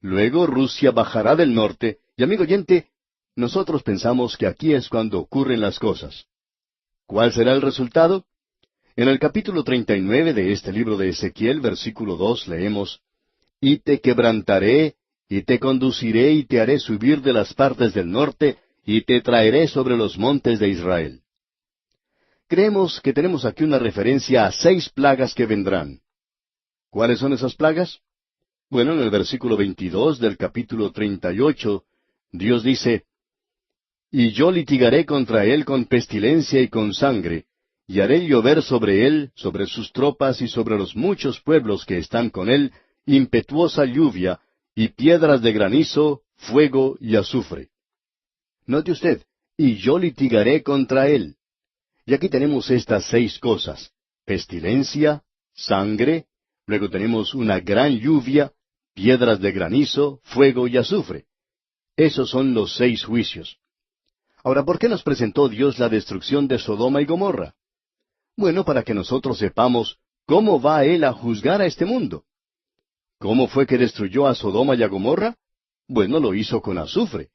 Luego Rusia bajará del norte, y amigo oyente, nosotros pensamos que aquí es cuando ocurren las cosas. ¿Cuál será el resultado? En el capítulo 39 de este libro de Ezequiel, versículo 2, leemos, «Y te quebrantaré, y te conduciré, y te haré subir de las partes del norte, y te traeré sobre los montes de Israel». Creemos que tenemos aquí una referencia a 6 plagas que vendrán. ¿Cuáles son esas plagas? Bueno, en el versículo 22 del capítulo 38, Dios dice, «Y yo litigaré contra él con pestilencia y con sangre, y haré llover sobre él, sobre sus tropas y sobre los muchos pueblos que están con él, impetuosa lluvia, y piedras de granizo, fuego y azufre». Note usted, «y yo litigaré contra él». Y aquí tenemos estas 6 cosas: pestilencia, sangre, luego tenemos una gran lluvia, piedras de granizo, fuego y azufre. Esos son los 6 juicios. Ahora, ¿por qué nos presentó Dios la destrucción de Sodoma y Gomorra? Bueno, para que nosotros sepamos cómo va Él a juzgar a este mundo. ¿Cómo fue que destruyó a Sodoma y a Gomorra? Bueno, lo hizo con azufre.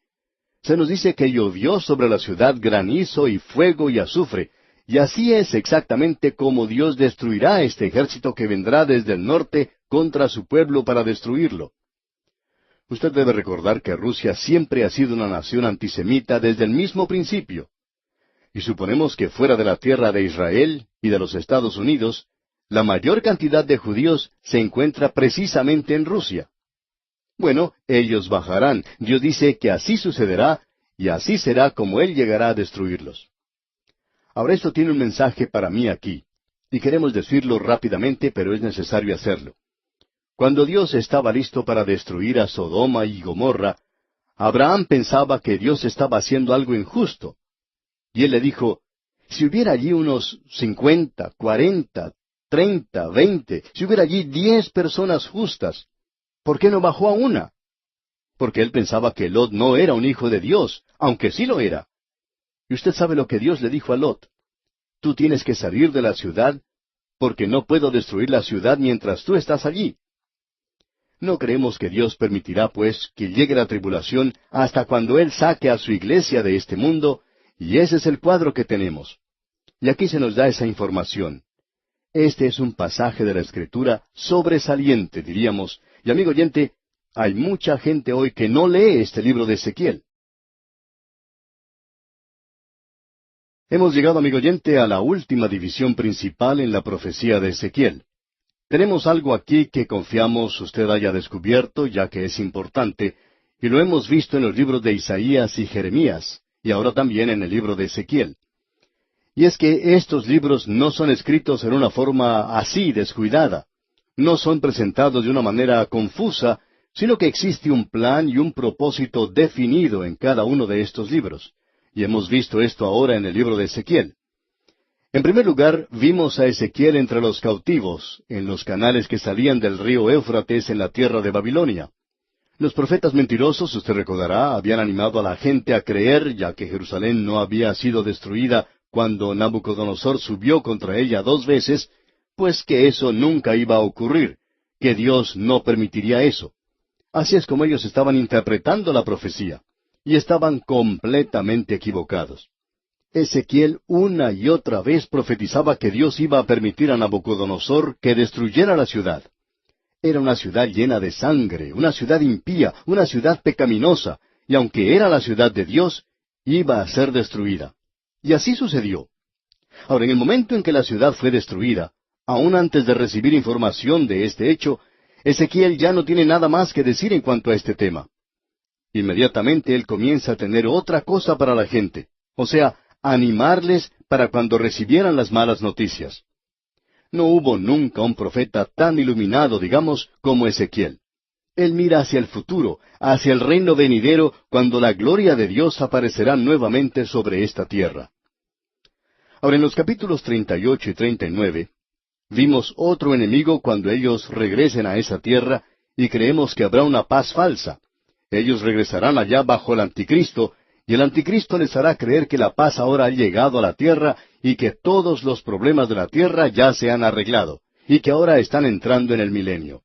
Se nos dice que llovió sobre la ciudad granizo y fuego y azufre, y así es exactamente como Dios destruirá a este ejército que vendrá desde el norte contra su pueblo para destruirlo. Usted debe recordar que Rusia siempre ha sido una nación antisemita desde el mismo principio. Y suponemos que fuera de la tierra de Israel y de los Estados Unidos, la mayor cantidad de judíos se encuentra precisamente en Rusia. Bueno, ellos bajarán. Dios dice que así sucederá, y así será como Él llegará a destruirlos. Ahora esto tiene un mensaje para mí aquí, y queremos decirlo rápidamente, pero es necesario hacerlo. Cuando Dios estaba listo para destruir a Sodoma y Gomorra, Abraham pensaba que Dios estaba haciendo algo injusto. Y él le dijo, si hubiera allí unos 50, 40, 30, 20, si hubiera allí 10 personas justas, ¿por qué no bajó a una? Porque él pensaba que Lot no era un hijo de Dios, aunque sí lo era. Y usted sabe lo que Dios le dijo a Lot. Tú tienes que salir de la ciudad, porque no puedo destruir la ciudad mientras tú estás allí. No creemos que Dios permitirá, pues, que llegue la tribulación hasta cuando Él saque a su iglesia de este mundo, y ese es el cuadro que tenemos. Y aquí se nos da esa información. Este es un pasaje de la Escritura sobresaliente, diríamos. Y amigo oyente, hay mucha gente hoy que no lee este libro de Ezequiel. Hemos llegado, amigo oyente, a la última división principal en la profecía de Ezequiel. Tenemos algo aquí que confiamos usted haya descubierto, ya que es importante, y lo hemos visto en los libros de Isaías y Jeremías, y ahora también en el libro de Ezequiel. Y es que estos libros no son escritos en una forma así descuidada, no son presentados de una manera confusa, sino que existe un plan y un propósito definido en cada uno de estos libros. Y hemos visto esto ahora en el libro de Ezequiel. En primer lugar, vimos a Ezequiel entre los cautivos, en los canales que salían del río Éufrates en la tierra de Babilonia. Los profetas mentirosos, usted recordará, habían animado a la gente a creer, ya que Jerusalén no había sido destruida cuando Nabucodonosor subió contra ella 2 veces, pues que eso nunca iba a ocurrir, que Dios no permitiría eso. Así es como ellos estaban interpretando la profecía, y estaban completamente equivocados. Ezequiel una y otra vez profetizaba que Dios iba a permitir a Nabucodonosor que destruyera la ciudad. Era una ciudad llena de sangre, una ciudad impía, una ciudad pecaminosa, y aunque era la ciudad de Dios, iba a ser destruida. Y así sucedió. Ahora, en el momento en que la ciudad fue destruida, aún antes de recibir información de este hecho, Ezequiel ya no tiene nada más que decir en cuanto a este tema. Inmediatamente él comienza a tener otra cosa para la gente, o sea, animarles para cuando recibieran las malas noticias. No hubo nunca un profeta tan iluminado, digamos, como Ezequiel. Él mira hacia el futuro, hacia el reino venidero, cuando la gloria de Dios aparecerá nuevamente sobre esta tierra. Ahora, en los capítulos 38 y 39, vimos otro enemigo cuando ellos regresen a esa tierra, y creemos que habrá una paz falsa. Ellos regresarán allá bajo el anticristo, y el anticristo les hará creer que la paz ahora ha llegado a la tierra y que todos los problemas de la tierra ya se han arreglado, y que ahora están entrando en el milenio.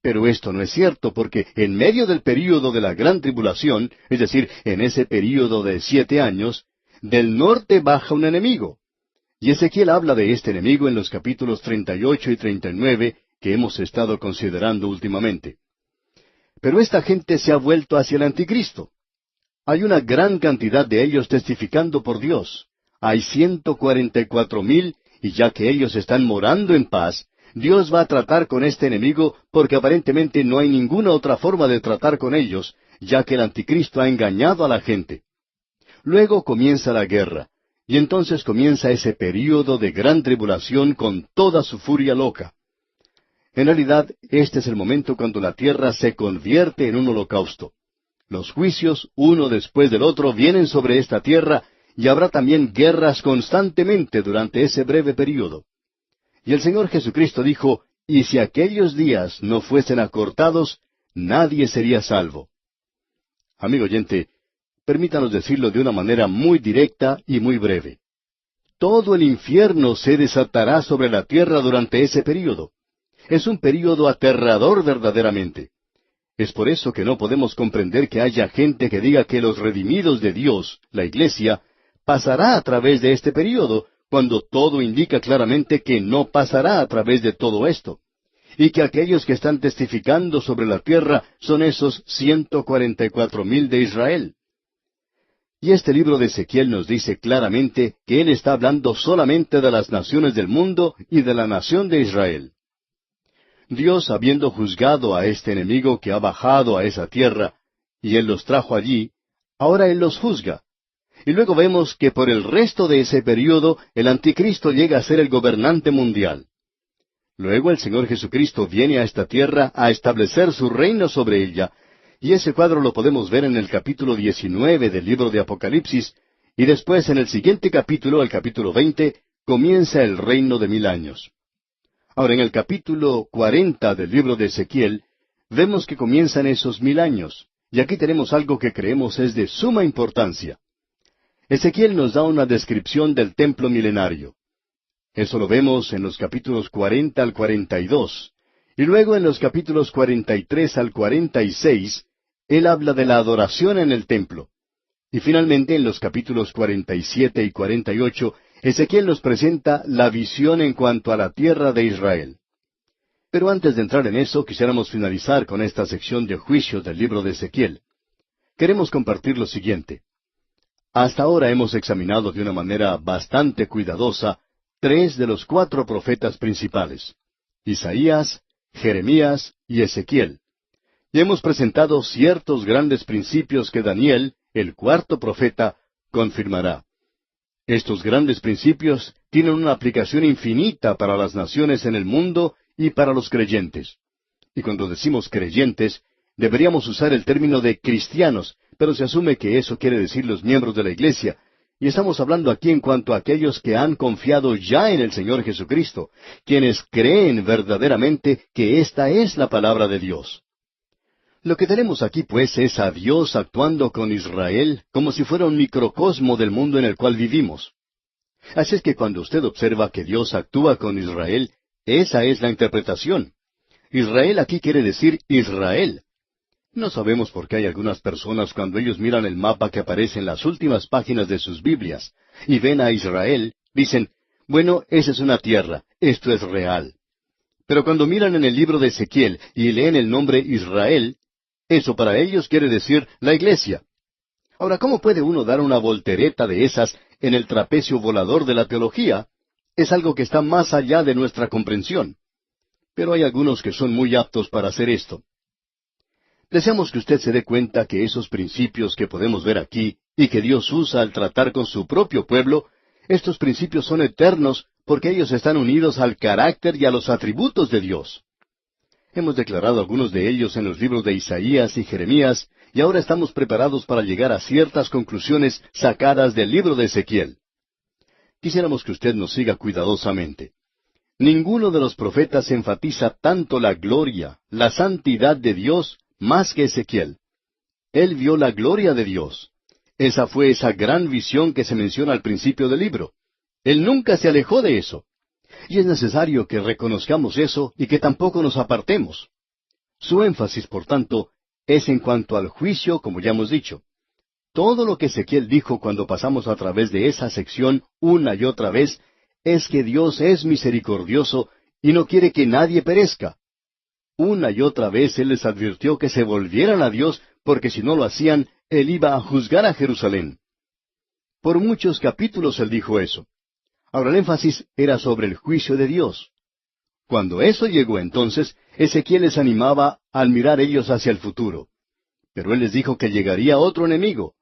Pero esto no es cierto, porque en medio del período de la gran tribulación, es decir, en ese período de 7 años, del norte baja un enemigo. Y Ezequiel habla de este enemigo en los capítulos 38 y 39 que hemos estado considerando últimamente. Pero esta gente se ha vuelto hacia el anticristo. Hay una gran cantidad de ellos testificando por Dios. Hay 144,000, y ya que ellos están morando en paz, Dios va a tratar con este enemigo porque aparentemente no hay ninguna otra forma de tratar con ellos, ya que el anticristo ha engañado a la gente. Luego comienza la guerra, y entonces comienza ese período de gran tribulación con toda su furia loca. En realidad, este es el momento cuando la tierra se convierte en un holocausto. Los juicios, uno después del otro, vienen sobre esta tierra, y habrá también guerras constantemente durante ese breve período. Y el Señor Jesucristo dijo, y si aquellos días no fuesen acortados, nadie sería salvo. Amigo oyente, permítanos decirlo de una manera muy directa y muy breve. Todo el infierno se desatará sobre la tierra durante ese período. Es un período aterrador verdaderamente. Es por eso que no podemos comprender que haya gente que diga que los redimidos de Dios, la Iglesia, pasará a través de este período, cuando todo indica claramente que no pasará a través de todo esto, y que aquellos que están testificando sobre la tierra son esos 144,000 de Israel. Y este libro de Ezequiel nos dice claramente que él está hablando solamente de las naciones del mundo y de la nación de Israel. Dios, habiendo juzgado a este enemigo que ha bajado a esa tierra, y Él los trajo allí, ahora Él los juzga. Y luego vemos que por el resto de ese período el anticristo llega a ser el gobernante mundial. Luego el Señor Jesucristo viene a esta tierra a establecer su reino sobre ella, y ese cuadro lo podemos ver en el capítulo 19 del libro de Apocalipsis, y después en el siguiente capítulo, el capítulo 20, comienza el reino de 1000 años. Ahora, en el capítulo 40 del libro de Ezequiel, vemos que comienzan esos 1000 años, y aquí tenemos algo que creemos es de suma importancia. Ezequiel nos da una descripción del templo milenario. Eso lo vemos en los capítulos 40 al 42, y luego en los capítulos 43 al 46, él habla de la adoración en el templo. Y finalmente en los capítulos 47 y 48, Ezequiel nos presenta la visión en cuanto a la tierra de Israel. Pero antes de entrar en eso, quisiéramos finalizar con esta sección de juicios del libro de Ezequiel. Queremos compartir lo siguiente. Hasta ahora hemos examinado de una manera bastante cuidadosa 3 de los 4 profetas principales: Isaías, Jeremías y Ezequiel. Y hemos presentado ciertos grandes principios que Daniel, el 4º profeta, confirmará. Estos grandes principios tienen una aplicación infinita para las naciones en el mundo y para los creyentes. Y cuando decimos creyentes, deberíamos usar el término de cristianos, pero se asume que eso quiere decir los miembros de la Iglesia, y estamos hablando aquí en cuanto a aquellos que han confiado ya en el Señor Jesucristo, quienes creen verdaderamente que esta es la palabra de Dios. Lo que tenemos aquí, pues, es a Dios actuando con Israel como si fuera un microcosmo del mundo en el cual vivimos. Así es que cuando usted observa que Dios actúa con Israel, esa es la interpretación. Israel aquí quiere decir Israel. No sabemos por qué hay algunas personas cuando ellos miran el mapa que aparece en las últimas páginas de sus Biblias y ven a Israel, dicen, bueno, esa es una tierra, esto es real. Pero cuando miran en el libro de Ezequiel y leen el nombre Israel, eso para ellos quiere decir la iglesia. Ahora, ¿cómo puede uno dar una voltereta de esas en el trapecio volador de la teología? Es algo que está más allá de nuestra comprensión. Pero hay algunos que son muy aptos para hacer esto. Deseamos que usted se dé cuenta que esos principios que podemos ver aquí y que Dios usa al tratar con su propio pueblo, estos principios son eternos porque ellos están unidos al carácter y a los atributos de Dios. Hemos declarado algunos de ellos en los libros de Isaías y Jeremías, y ahora estamos preparados para llegar a ciertas conclusiones sacadas del libro de Ezequiel. Quisiéramos que usted nos siga cuidadosamente. Ninguno de los profetas enfatiza tanto la gloria, la santidad de Dios, más que Ezequiel. Él vio la gloria de Dios. Esa fue esa gran visión que se menciona al principio del libro. Él nunca se alejó de eso. Y es necesario que reconozcamos eso y que tampoco nos apartemos. Su énfasis, por tanto, es en cuanto al juicio, como ya hemos dicho. Todo lo que Ezequiel dijo cuando pasamos a través de esa sección una y otra vez es que Dios es misericordioso y no quiere que nadie perezca. Una y otra vez Él les advirtió que se volvieran a Dios, porque si no lo hacían, Él iba a juzgar a Jerusalén. Por muchos capítulos Él dijo eso. Ahora el énfasis era sobre el juicio de Dios. Cuando eso llegó entonces, Ezequiel les animaba al mirar ellos hacia el futuro. Pero Él les dijo que llegaría otro enemigo.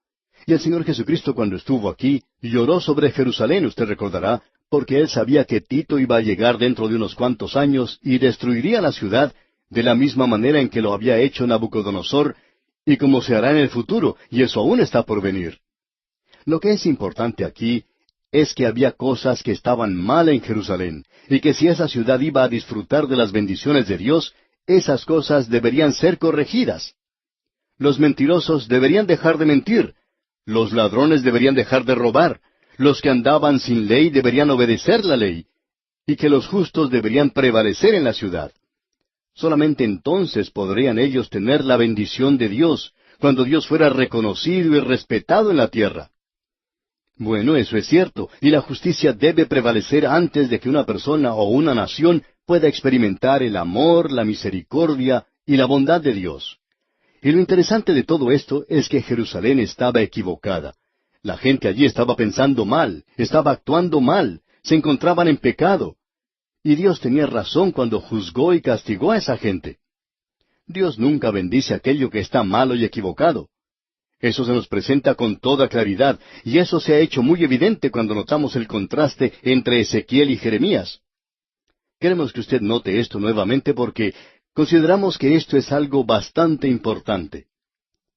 Y el Señor Jesucristo cuando estuvo aquí, lloró sobre Jerusalén, usted recordará, porque Él sabía que Tito iba a llegar dentro de unos cuantos años y destruiría la ciudad de la misma manera en que lo había hecho Nabucodonosor, y como se hará en el futuro, y eso aún está por venir. Lo que es importante aquí es que había cosas que estaban mal en Jerusalén, y que si esa ciudad iba a disfrutar de las bendiciones de Dios, esas cosas deberían ser corregidas. Los mentirosos deberían dejar de mentir, los ladrones deberían dejar de robar, los que andaban sin ley deberían obedecer la ley, y que los justos deberían prevalecer en la ciudad. Solamente entonces podrían ellos tener la bendición de Dios, cuando Dios fuera reconocido y respetado en la tierra. Bueno, eso es cierto, y la justicia debe prevalecer antes de que una persona o una nación pueda experimentar el amor, la misericordia y la bondad de Dios. Y lo interesante de todo esto es que Jerusalén estaba equivocada. La gente allí estaba pensando mal, estaba actuando mal, se encontraban en pecado. Y Dios tenía razón cuando juzgó y castigó a esa gente. Dios nunca bendice aquello que está malo y equivocado. Eso se nos presenta con toda claridad, y eso se ha hecho muy evidente cuando notamos el contraste entre Ezequiel y Jeremías. Queremos que usted note esto nuevamente porque consideramos que esto es algo bastante importante.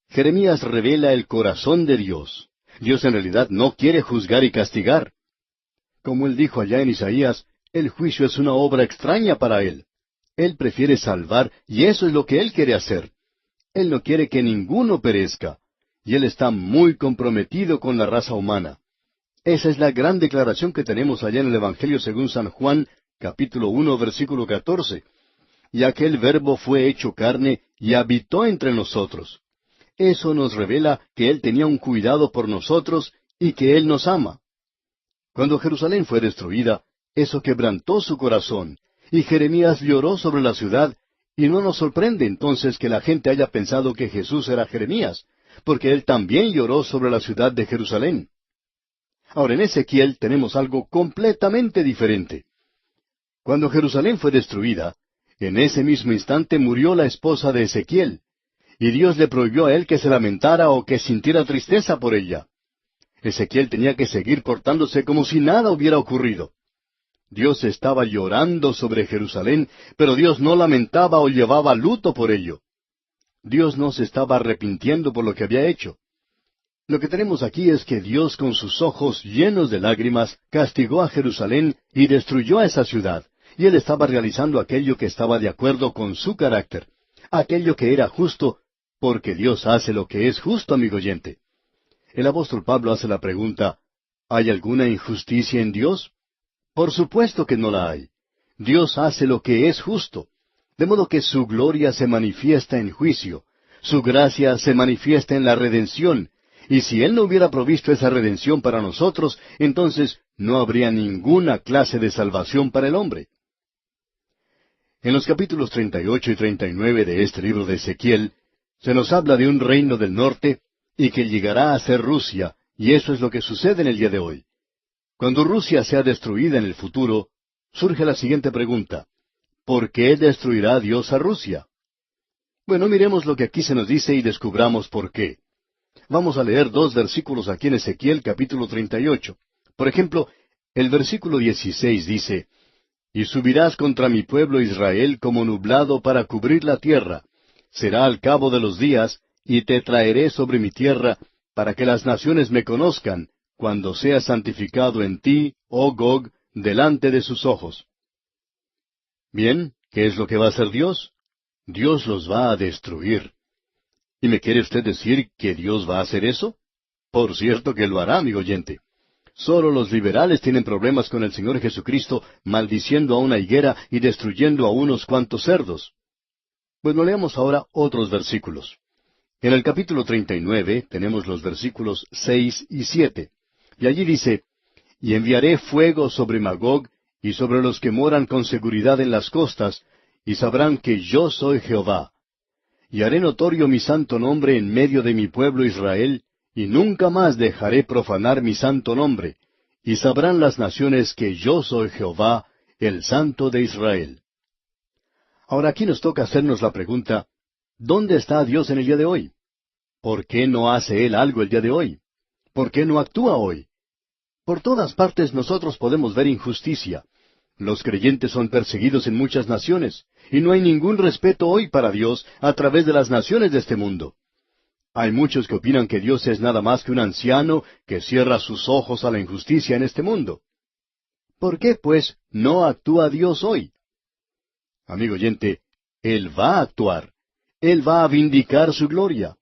Jeremías revela el corazón de Dios. Dios en realidad no quiere juzgar y castigar. Como él dijo allá en Isaías, el juicio es una obra extraña para Él. Él prefiere salvar, y eso es lo que Él quiere hacer. Él no quiere que ninguno perezca, y Él está muy comprometido con la raza humana. Esa es la gran declaración que tenemos allá en el Evangelio según San Juan, capítulo 1, versículo 14. Y aquel Verbo fue hecho carne y habitó entre nosotros. Eso nos revela que Él tenía un cuidado por nosotros y que Él nos ama. Cuando Jerusalén fue destruida, eso quebrantó su corazón, y Jeremías lloró sobre la ciudad, y no nos sorprende entonces que la gente haya pensado que Jesús era Jeremías, porque él también lloró sobre la ciudad de Jerusalén. Ahora en Ezequiel tenemos algo completamente diferente. Cuando Jerusalén fue destruida, en ese mismo instante murió la esposa de Ezequiel, y Dios le prohibió a él que se lamentara o que sintiera tristeza por ella. Ezequiel tenía que seguir portándose como si nada hubiera ocurrido. Dios estaba llorando sobre Jerusalén, pero Dios no lamentaba o llevaba luto por ello. Dios no se estaba arrepintiendo por lo que había hecho. Lo que tenemos aquí es que Dios con sus ojos llenos de lágrimas castigó a Jerusalén y destruyó a esa ciudad, y Él estaba realizando aquello que estaba de acuerdo con su carácter, aquello que era justo, porque Dios hace lo que es justo, amigo oyente. El apóstol Pablo hace la pregunta, ¿hay alguna injusticia en Dios? Por supuesto que no la hay. Dios hace lo que es justo, de modo que su gloria se manifiesta en juicio, su gracia se manifiesta en la redención, y si Él no hubiera provisto esa redención para nosotros, entonces no habría ninguna clase de salvación para el hombre. En los capítulos 38 y 39 de este libro de Ezequiel, se nos habla de un reino del norte y que llegará a ser Rusia, y eso es lo que sucede en el día de hoy. Cuando Rusia sea destruida en el futuro, surge la siguiente pregunta: ¿por qué destruirá Dios a Rusia? Bueno, miremos lo que aquí se nos dice y descubramos por qué. Vamos a leer dos versículos aquí en Ezequiel capítulo 38. Por ejemplo, el versículo 16 dice: Y subirás contra mi pueblo Israel como nublado para cubrir la tierra. Será al cabo de los días, y te traeré sobre mi tierra, para que las naciones me conozcan, cuando sea santificado en ti, oh Gog, delante de sus ojos. Bien, ¿qué es lo que va a hacer Dios? Dios los va a destruir. ¿Y me quiere usted decir que Dios va a hacer eso? Por cierto que lo hará, amigo oyente. Solo los liberales tienen problemas con el Señor Jesucristo, maldiciendo a una higuera y destruyendo a unos cuantos cerdos. Bueno, leamos ahora otros versículos. En el capítulo 39 tenemos los versículos 6 y 7. Y allí dice: Y enviaré fuego sobre Magog y sobre los que moran con seguridad en las costas, y sabrán que yo soy Jehová. Y haré notorio mi santo nombre en medio de mi pueblo Israel, y nunca más dejaré profanar mi santo nombre, y sabrán las naciones que yo soy Jehová, el Santo de Israel. Ahora aquí nos toca hacernos la pregunta: ¿dónde está Dios en el día de hoy? ¿Por qué no hace Él algo el día de hoy? ¿Por qué no actúa hoy? Por todas partes nosotros podemos ver injusticia. Los creyentes son perseguidos en muchas naciones, y no hay ningún respeto hoy para Dios a través de las naciones de este mundo. Hay muchos que opinan que Dios es nada más que un anciano que cierra sus ojos a la injusticia en este mundo. ¿Por qué, pues, no actúa Dios hoy? Amigo oyente, Él va a actuar. Él va a vindicar su gloria.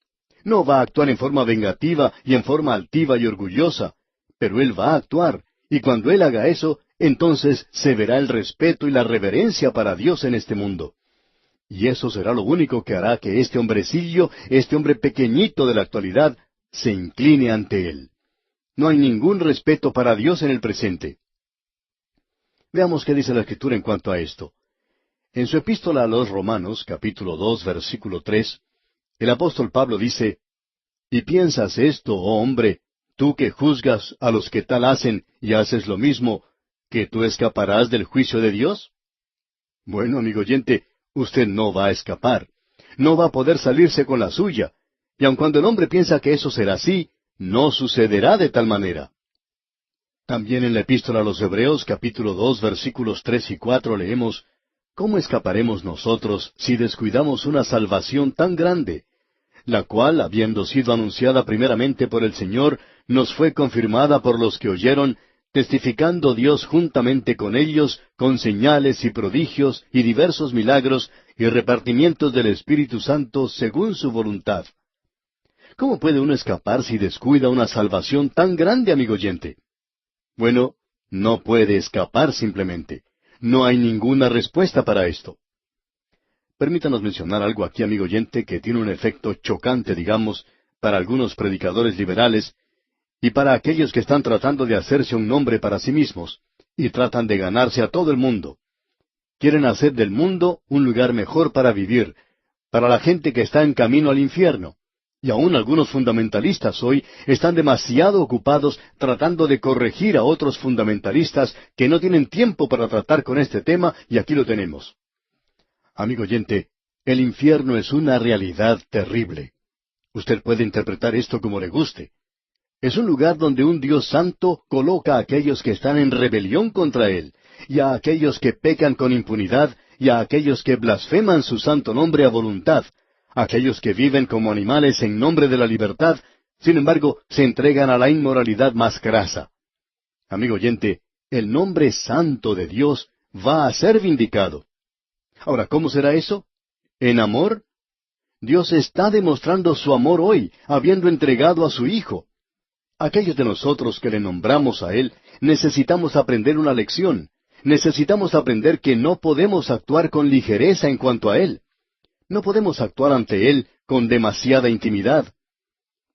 No va a actuar en forma vengativa y en forma altiva y orgullosa, pero Él va a actuar, y cuando Él haga eso, entonces se verá el respeto y la reverencia para Dios en este mundo. Y eso será lo único que hará que este hombrecillo, este hombre pequeñito de la actualidad, se incline ante Él. No hay ningún respeto para Dios en el presente. Veamos qué dice la Escritura en cuanto a esto. En su epístola a los Romanos, capítulo 2, versículo 3, el apóstol Pablo dice: ¿Y piensas esto, oh hombre, tú que juzgas a los que tal hacen y haces lo mismo, que tú escaparás del juicio de Dios? Bueno, amigo oyente, usted no va a escapar. No va a poder salirse con la suya. Y aun cuando el hombre piensa que eso será así, no sucederá de tal manera. También en la epístola a los Hebreos, capítulo 2, versículos 3 y 4, leemos: ¿Cómo escaparemos nosotros si descuidamos una salvación tan grande, la cual, habiendo sido anunciada primeramente por el Señor, nos fue confirmada por los que oyeron, testificando Dios juntamente con ellos, con señales y prodigios y diversos milagros y repartimientos del Espíritu Santo según su voluntad? ¿Cómo puede uno escapar si descuida una salvación tan grande, amigo oyente? Bueno, no puede escapar simplemente. No hay ninguna respuesta para esto. Permítanos mencionar algo aquí, amigo oyente, que tiene un efecto chocante, digamos, para algunos predicadores liberales y para aquellos que están tratando de hacerse un nombre para sí mismos y tratan de ganarse a todo el mundo. Quieren hacer del mundo un lugar mejor para vivir, para la gente que está en camino al infierno. Y aún algunos fundamentalistas hoy están demasiado ocupados tratando de corregir a otros fundamentalistas que no tienen tiempo para tratar con este tema, y aquí lo tenemos. Amigo oyente, el infierno es una realidad terrible. Usted puede interpretar esto como le guste. Es un lugar donde un Dios santo coloca a aquellos que están en rebelión contra Él, y a aquellos que pecan con impunidad, y a aquellos que blasfeman su santo nombre a voluntad, aquellos que viven como animales en nombre de la libertad, sin embargo, se entregan a la inmoralidad más grasa. Amigo oyente, el nombre santo de Dios va a ser vindicado. Ahora, ¿cómo será eso? ¿En amor? Dios está demostrando su amor hoy, habiendo entregado a su Hijo. Aquellos de nosotros que le nombramos a Él, necesitamos aprender una lección. Necesitamos aprender que no podemos actuar con ligereza en cuanto a Él. No podemos actuar ante Él con demasiada intimidad.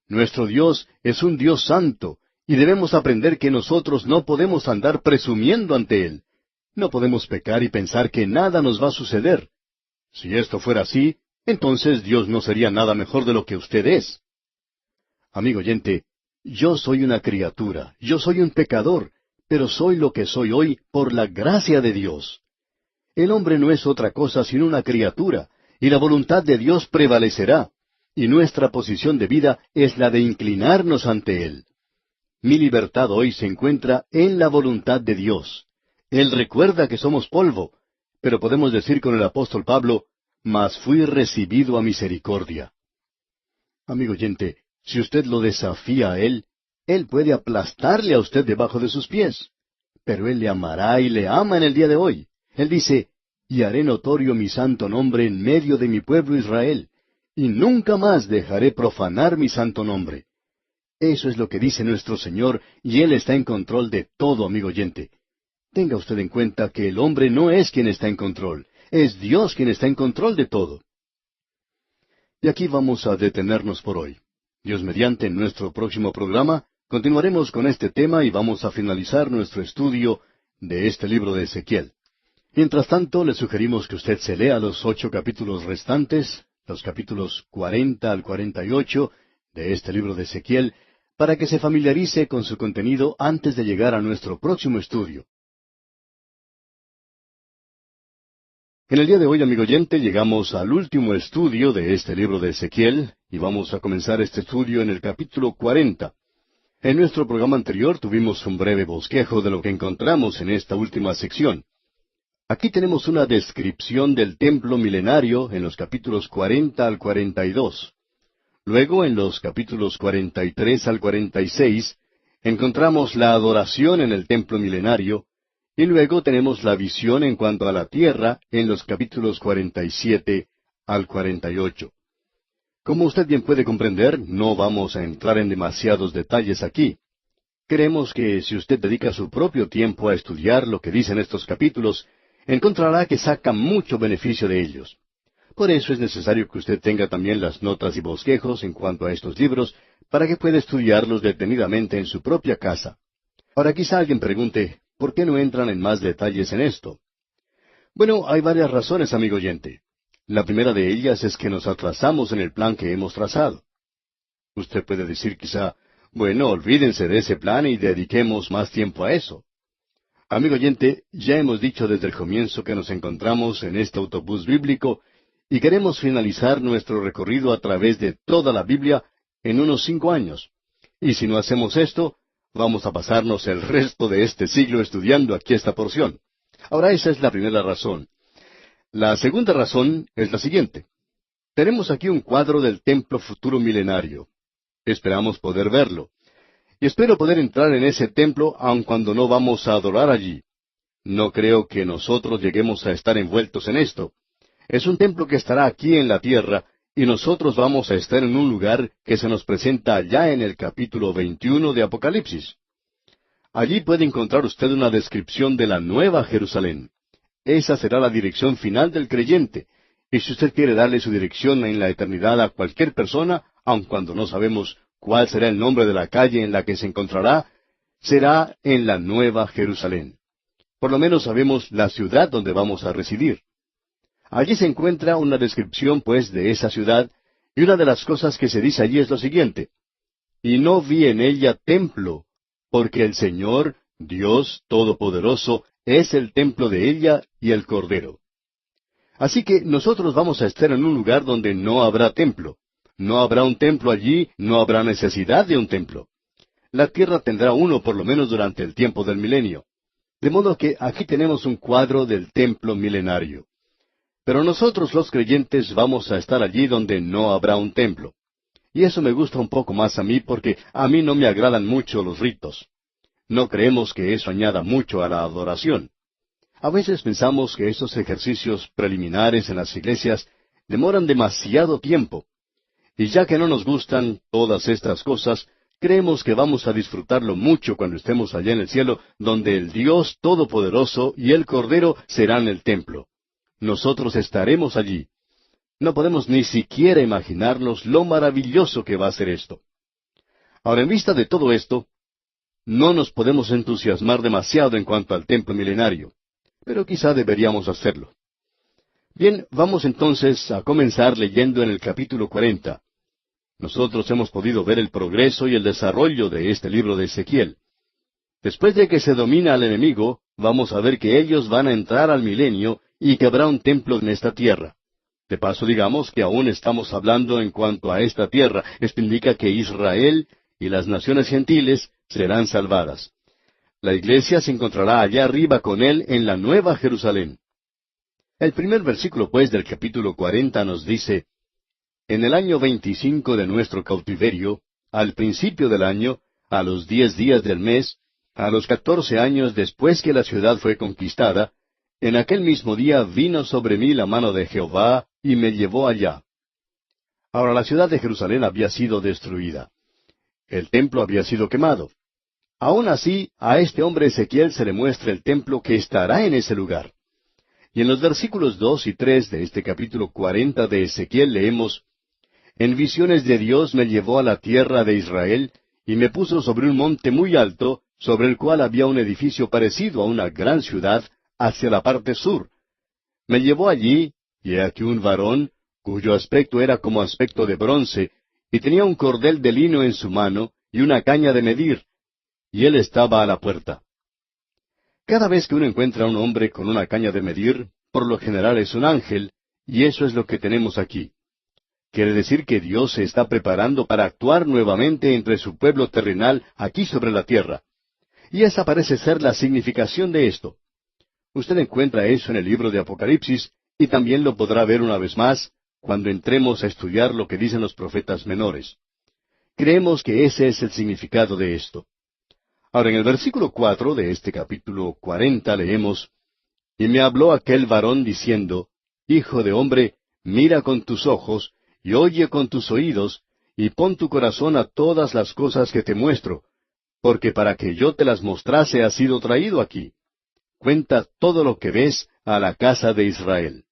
Nuestro Dios es un Dios santo, y debemos aprender que nosotros no podemos andar presumiendo ante Él. No podemos pecar y pensar que nada nos va a suceder. Si esto fuera así, entonces Dios no sería nada mejor de lo que usted es. Amigo oyente, yo soy una criatura, yo soy un pecador, pero soy lo que soy hoy por la gracia de Dios. El hombre no es otra cosa sino una criatura, y la voluntad de Dios prevalecerá, y nuestra posición de vida es la de inclinarnos ante Él. Mi libertad hoy se encuentra en la voluntad de Dios. Él recuerda que somos polvo, pero podemos decir con el apóstol Pablo, mas fui recibido a misericordia. Amigo oyente, si usted lo desafía a Él puede aplastarle a usted debajo de sus pies. Pero Él le amará y le ama en el día de hoy. Él dice, y haré notorio mi santo nombre en medio de mi pueblo Israel, y nunca más dejaré profanar mi santo nombre. Eso es lo que dice nuestro Señor, y Él está en control de todo, amigo oyente. Tenga usted en cuenta que el hombre no es quien está en control, es Dios quien está en control de todo. Y aquí vamos a detenernos por hoy. Dios mediante, en nuestro próximo programa, continuaremos con este tema y vamos a finalizar nuestro estudio de este libro de Ezequiel. Mientras tanto, le sugerimos que usted se lea los 8 capítulos restantes, los capítulos 40 al 48 de este libro de Ezequiel, para que se familiarice con su contenido antes de llegar a nuestro próximo estudio. En el día de hoy, amigo oyente, llegamos al último estudio de este libro de Ezequiel, y vamos a comenzar este estudio en el capítulo 40. En nuestro programa anterior tuvimos un breve bosquejo de lo que encontramos en esta última sección. Aquí tenemos una descripción del templo milenario en los capítulos 40 al 42. Luego, en los capítulos 43 al 46, encontramos la adoración en el templo milenario, y luego tenemos la visión en cuanto a la tierra en los capítulos 47 al 48. Como usted bien puede comprender, no vamos a entrar en demasiados detalles aquí. Creemos que si usted dedica su propio tiempo a estudiar lo que dicen estos capítulos, encontrará que saca mucho beneficio de ellos. Por eso es necesario que usted tenga también las notas y bosquejos en cuanto a estos libros, para que pueda estudiarlos detenidamente en su propia casa. Ahora quizá alguien pregunte, ¿por qué no entran en más detalles en esto? Bueno, hay varias razones, amigo oyente. La primera de ellas es que nos atrasamos en el plan que hemos trazado. Usted puede decir quizá, bueno, olvídense de ese plan y dediquemos más tiempo a eso. Amigo oyente, ya hemos dicho desde el comienzo que nos encontramos en este autobús bíblico y queremos finalizar nuestro recorrido a través de toda la Biblia en unos 5 años. Y si no hacemos esto, vamos a pasarnos el resto de este siglo estudiando aquí esta porción. Ahora esa es la primera razón. La segunda razón es la siguiente. Tenemos aquí un cuadro del templo futuro milenario. Esperamos poder verlo. Y espero poder entrar en ese templo aun cuando no vamos a adorar allí. No creo que nosotros lleguemos a estar envueltos en esto. Es un templo que estará aquí en la tierra, y nosotros vamos a estar en un lugar que se nos presenta allá en el capítulo 21 de Apocalipsis. Allí puede encontrar usted una descripción de la Nueva Jerusalén. Esa será la dirección final del creyente. Y si usted quiere darle su dirección en la eternidad a cualquier persona, aun cuando no sabemos cuál será el nombre de la calle en la que se encontrará, será en la Nueva Jerusalén. Por lo menos sabemos la ciudad donde vamos a residir. Allí se encuentra una descripción, pues, de esa ciudad, y una de las cosas que se dice allí es lo siguiente. Y no vi en ella templo, porque el Señor, Dios Todopoderoso, es el templo de ella y el Cordero. Así que nosotros vamos a estar en un lugar donde no habrá templo. No habrá un templo allí, no habrá necesidad de un templo. La tierra tendrá uno por lo menos durante el tiempo del milenio. De modo que aquí tenemos un cuadro del templo milenario. Pero nosotros los creyentes vamos a estar allí donde no habrá un templo. Y eso me gusta un poco más a mí porque a mí no me agradan mucho los ritos. No creemos que eso añada mucho a la adoración. A veces pensamos que esos ejercicios preliminares en las iglesias demoran demasiado tiempo. Y ya que no nos gustan todas estas cosas, creemos que vamos a disfrutarlo mucho cuando estemos allá en el cielo, donde el Dios Todopoderoso y el Cordero serán el templo. Nosotros estaremos allí. No podemos ni siquiera imaginarnos lo maravilloso que va a ser esto. Ahora, en vista de todo esto, no nos podemos entusiasmar demasiado en cuanto al templo milenario. pero quizá deberíamos hacerlo. Bien, vamos entonces a comenzar leyendo en el capítulo 40. Nosotros hemos podido ver el progreso y el desarrollo de este libro de Ezequiel. Después de que se domina al enemigo, vamos a ver que ellos van a entrar al milenio y que habrá un templo en esta tierra. De paso, digamos que aún estamos hablando en cuanto a esta tierra. Esto indica que Israel y las naciones gentiles serán salvadas. La iglesia se encontrará allá arriba con él en la Nueva Jerusalén. El primer versículo, pues, del capítulo 40 nos dice: En el año 25 de nuestro cautiverio, al principio del año, a los 10 días del mes, a los 14 años después que la ciudad fue conquistada, en aquel mismo día vino sobre mí la mano de Jehová y me llevó allá. Ahora la ciudad de Jerusalén había sido destruida. El templo había sido quemado. Aún así, a este hombre Ezequiel se le muestra el templo que estará en ese lugar. Y en los versículos 2 y 3 de este capítulo 40 de Ezequiel leemos: En visiones de Dios me llevó a la tierra de Israel, y me puso sobre un monte muy alto, sobre el cual había un edificio parecido a una gran ciudad, hacia la parte sur. Me llevó allí, y he aquí un varón, cuyo aspecto era como aspecto de bronce, y tenía un cordel de lino en su mano, y una caña de medir, y él estaba a la puerta. Cada vez que uno encuentra a un hombre con una caña de medir, por lo general es un ángel, y eso es lo que tenemos aquí. Quiere decir que Dios se está preparando para actuar nuevamente entre su pueblo terrenal aquí sobre la tierra. Y esa parece ser la significación de esto. Usted encuentra eso en el libro de Apocalipsis, y también lo podrá ver una vez más cuando entremos a estudiar lo que dicen los profetas menores. Creemos que ese es el significado de esto. Ahora, en el versículo 4 de este capítulo 40 leemos: Y me habló aquel varón diciendo: Hijo de hombre, mira con tus ojos, y oye con tus oídos, y pon tu corazón a todas las cosas que te muestro, porque para que yo te las mostrase has sido traído aquí. Cuenta todo lo que ves a la casa de Israel.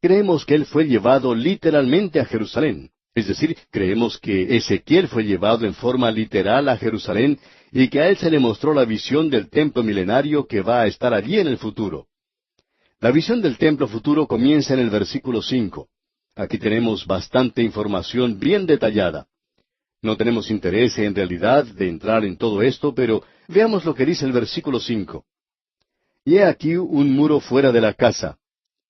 Creemos que él fue llevado literalmente a Jerusalén. Es decir, creemos que Ezequiel fue llevado en forma literal a Jerusalén y que a él se le mostró la visión del templo milenario que va a estar allí en el futuro. La visión del templo futuro comienza en el versículo 5. Aquí tenemos bastante información bien detallada. No tenemos interés en realidad de entrar en todo esto, pero veamos lo que dice el versículo 5. Y he aquí un muro fuera de la casa,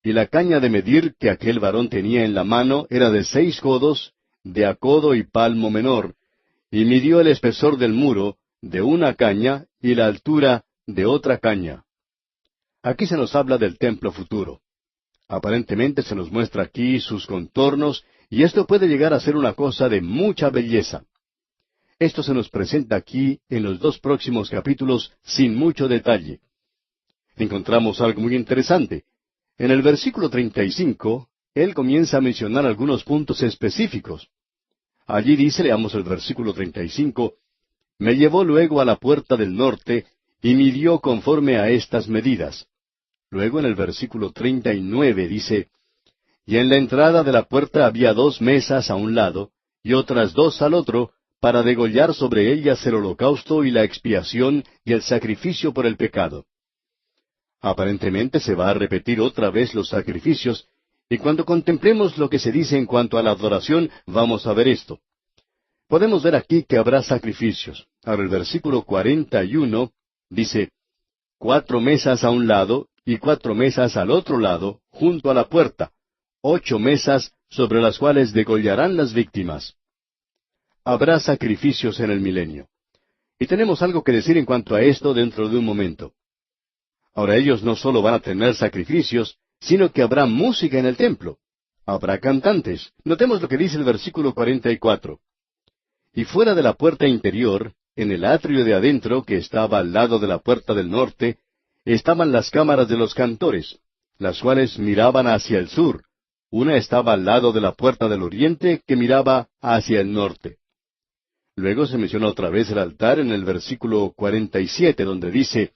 y la caña de medir que aquel varón tenía en la mano era de 6 codos, de a codo y palmo menor, y midió el espesor del muro de una caña y la altura de otra caña. Aquí se nos habla del templo futuro. Aparentemente se nos muestra aquí sus contornos, y esto puede llegar a ser una cosa de mucha belleza. Esto se nos presenta aquí en los 2 próximos capítulos sin mucho detalle. Encontramos algo muy interesante. En el versículo 35, él comienza a mencionar algunos puntos específicos. Allí dice, leamos el versículo 35, Me llevó luego a la puerta del norte, y midió conforme a estas medidas. Luego en el versículo 39 dice, Y en la entrada de la puerta había 2 mesas a un lado, y otras 2 al otro, para degollar sobre ellas el holocausto y la expiación y el sacrificio por el pecado. Aparentemente se va a repetir otra vez los sacrificios, y cuando contemplemos lo que se dice en cuanto a la adoración, vamos a ver esto. Podemos ver aquí que habrá sacrificios. Ahora el versículo 41 dice, 4 mesas a un lado y 4 mesas al otro lado, junto a la puerta, 8 mesas sobre las cuales degollarán las víctimas. Habrá sacrificios en el milenio. Y tenemos algo que decir en cuanto a esto dentro de un momento. Ahora ellos no solo van a tener sacrificios, sino que habrá música en el templo. Habrá cantantes. Notemos lo que dice el versículo 44. Y fuera de la puerta interior, en el atrio de adentro, que estaba al lado de la puerta del norte, estaban las cámaras de los cantores, las cuales miraban hacia el sur. Una estaba al lado de la puerta del oriente, que miraba hacia el norte. Luego se menciona otra vez el altar en el versículo 47, donde dice,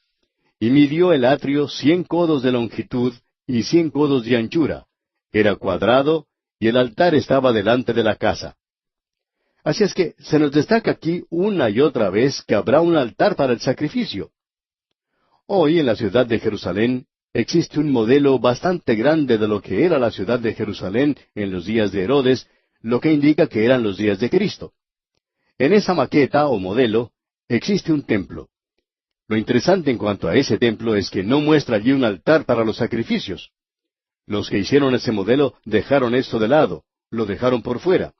Y midió el atrio 100 codos de longitud y 100 codos de anchura. Era cuadrado, y el altar estaba delante de la casa. Así es que se nos destaca aquí una y otra vez que habrá un altar para el sacrificio. Hoy en la ciudad de Jerusalén existe un modelo bastante grande de lo que era la ciudad de Jerusalén en los días de Herodes, lo que indica que eran los días de Cristo. En esa maqueta o modelo existe un templo. Lo interesante en cuanto a ese templo es que no muestra allí un altar para los sacrificios. Los que hicieron ese modelo dejaron eso de lado, lo dejaron por fuera.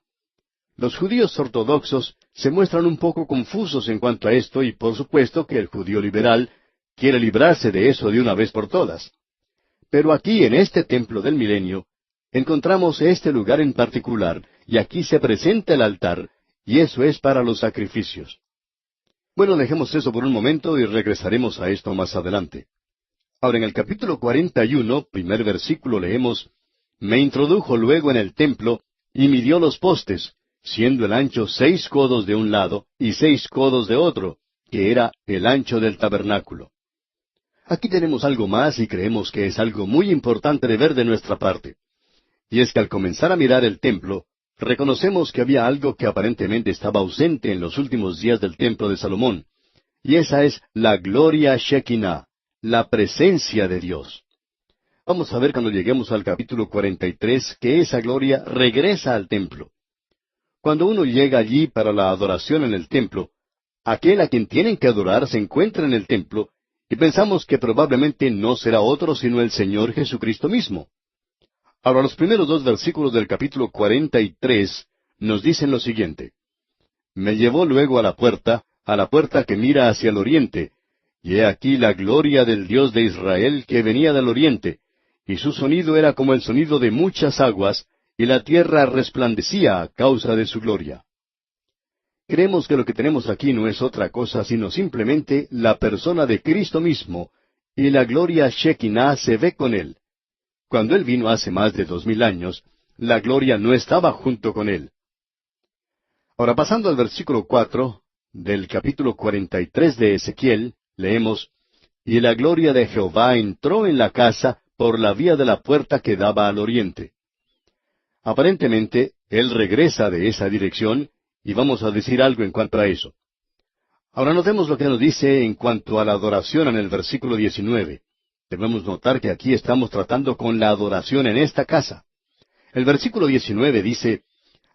Los judíos ortodoxos se muestran un poco confusos en cuanto a esto y por supuesto que el judío liberal quiere librarse de eso de una vez por todas. Pero aquí en este templo del milenio encontramos este lugar en particular y aquí se presenta el altar y eso es para los sacrificios. Bueno, dejemos eso por un momento y regresaremos a esto más adelante. Ahora en el capítulo 41, primer versículo leemos, Me introdujo luego en el templo y midió los postes, siendo el ancho 6 codos de un lado y 6 codos de otro, que era el ancho del tabernáculo. Aquí tenemos algo más y creemos que es algo muy importante de ver de nuestra parte. Y es que al comenzar a mirar el templo, reconocemos que había algo que aparentemente estaba ausente en los últimos días del templo de Salomón, y esa es la gloria Shekinah, la presencia de Dios. Vamos a ver cuando lleguemos al capítulo 43 que esa gloria regresa al templo. Cuando uno llega allí para la adoración en el templo, aquel a quien tienen que adorar se encuentra en el templo, y pensamos que probablemente no será otro sino el Señor Jesucristo mismo. Ahora, los primeros 2 versículos del capítulo 43, nos dicen lo siguiente. Me llevó luego a la puerta que mira hacia el oriente, y he aquí la gloria del Dios de Israel que venía del oriente, y su sonido era como el sonido de muchas aguas, y la tierra resplandecía a causa de su gloria. Creemos que lo que tenemos aquí no es otra cosa sino simplemente la persona de Cristo mismo, y la gloria Shekinah se ve con él. Cuando él vino hace más de 2000 años, la gloria no estaba junto con él. Ahora pasando al versículo 4 del capítulo 43 de Ezequiel, leemos, Y la gloria de Jehová entró en la casa por la vía de la puerta que daba al oriente. Aparentemente, él regresa de esa dirección, y vamos a decir algo en cuanto a eso. Ahora notemos lo que nos dice en cuanto a la adoración en el versículo 19. Debemos notar que aquí estamos tratando con la adoración en esta casa. El versículo 19 dice,